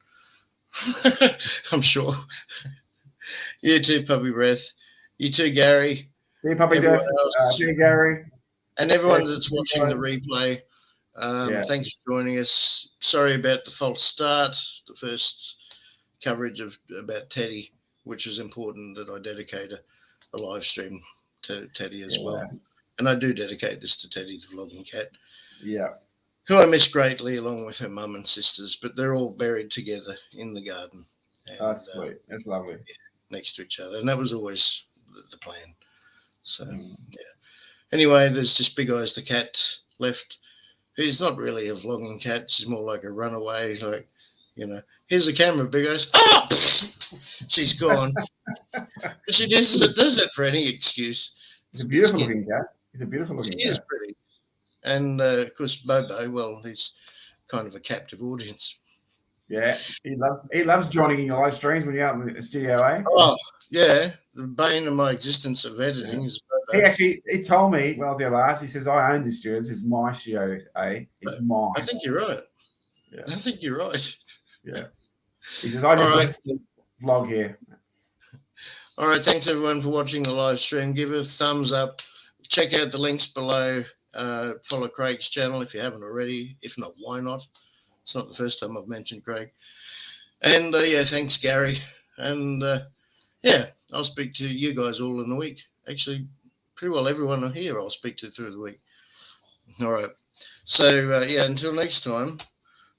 I'm sure. You too, Puppy Breath. You too, Gary. See you, Puppy Breath. See you, Gary. And everyone that's watching the replay, thanks for joining us. Sorry about the false start, the first coverage about Teddy, which is important that I dedicate a live stream to Teddy as well. And I do dedicate this to Teddy, the vlogging cat. Yeah. Who I miss greatly, along with her mum and sisters, but they're all buried together in the garden. And, that's sweet. That's lovely. next to each other, and that was always the plan. So yeah. Anyway, there's just Big Eyes the cat left. He's not really a vlogging cat. She's more like a runaway. Like, here's the camera, Big Eyes. Oh, she's gone. She does it for any excuse. He's a beautiful looking cat. He's a beautiful looking cat. He is pretty. And of course, Bobo. Well, he's kind of a captive audience. Yeah, he loves joining in your live streams when you're out in the studio, eh? Oh, yeah. The bane of my existence of editing is Bobo. He told me when I was there last, he says, I own this studio. This is my studio, eh? It's mine. I think you're right. Yeah. I think you're right. Yeah. He says, I just listen to vlog here. All right. Thanks, everyone, for watching the live stream. Give it a thumbs up. Check out the links below. Follow Craig's channel if you haven't already. If not, why not? It's not the first time I've mentioned Craig. And yeah, thanks, Gary. And yeah, I'll speak to you guys all in a week. Actually, pretty well everyone here I'll speak to through the week. All right. So yeah, until next time,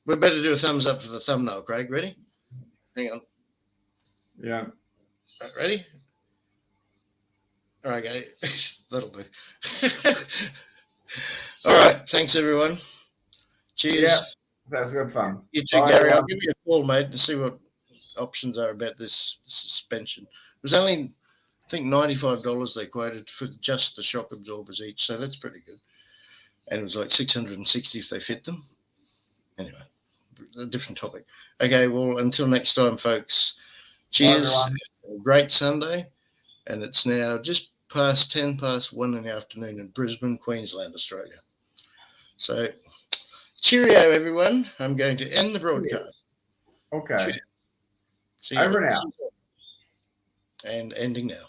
we better do a thumbs up for the thumbnail, Craig. Ready? Hang on. Yeah. Ready? All right, okay. That'll do. All right. Thanks, everyone. Cheers. Yeah. That's good fun. You too, Bye, Gary. everyone. I'll give you a call, mate, to see what options are about this suspension. It was only, I think, $95 they quoted for just the shock absorbers each, so that's pretty good. And it was like $660 if they fit them. Anyway, a different topic. Okay, well, until next time, folks. Cheers. Bye, Great Sunday. And it's now just past 1:10 in the afternoon in Brisbane, Queensland, Australia. So, cheerio, everyone. I'm going to end the broadcast. Okay. Cheers. See you Over and out. And ending now.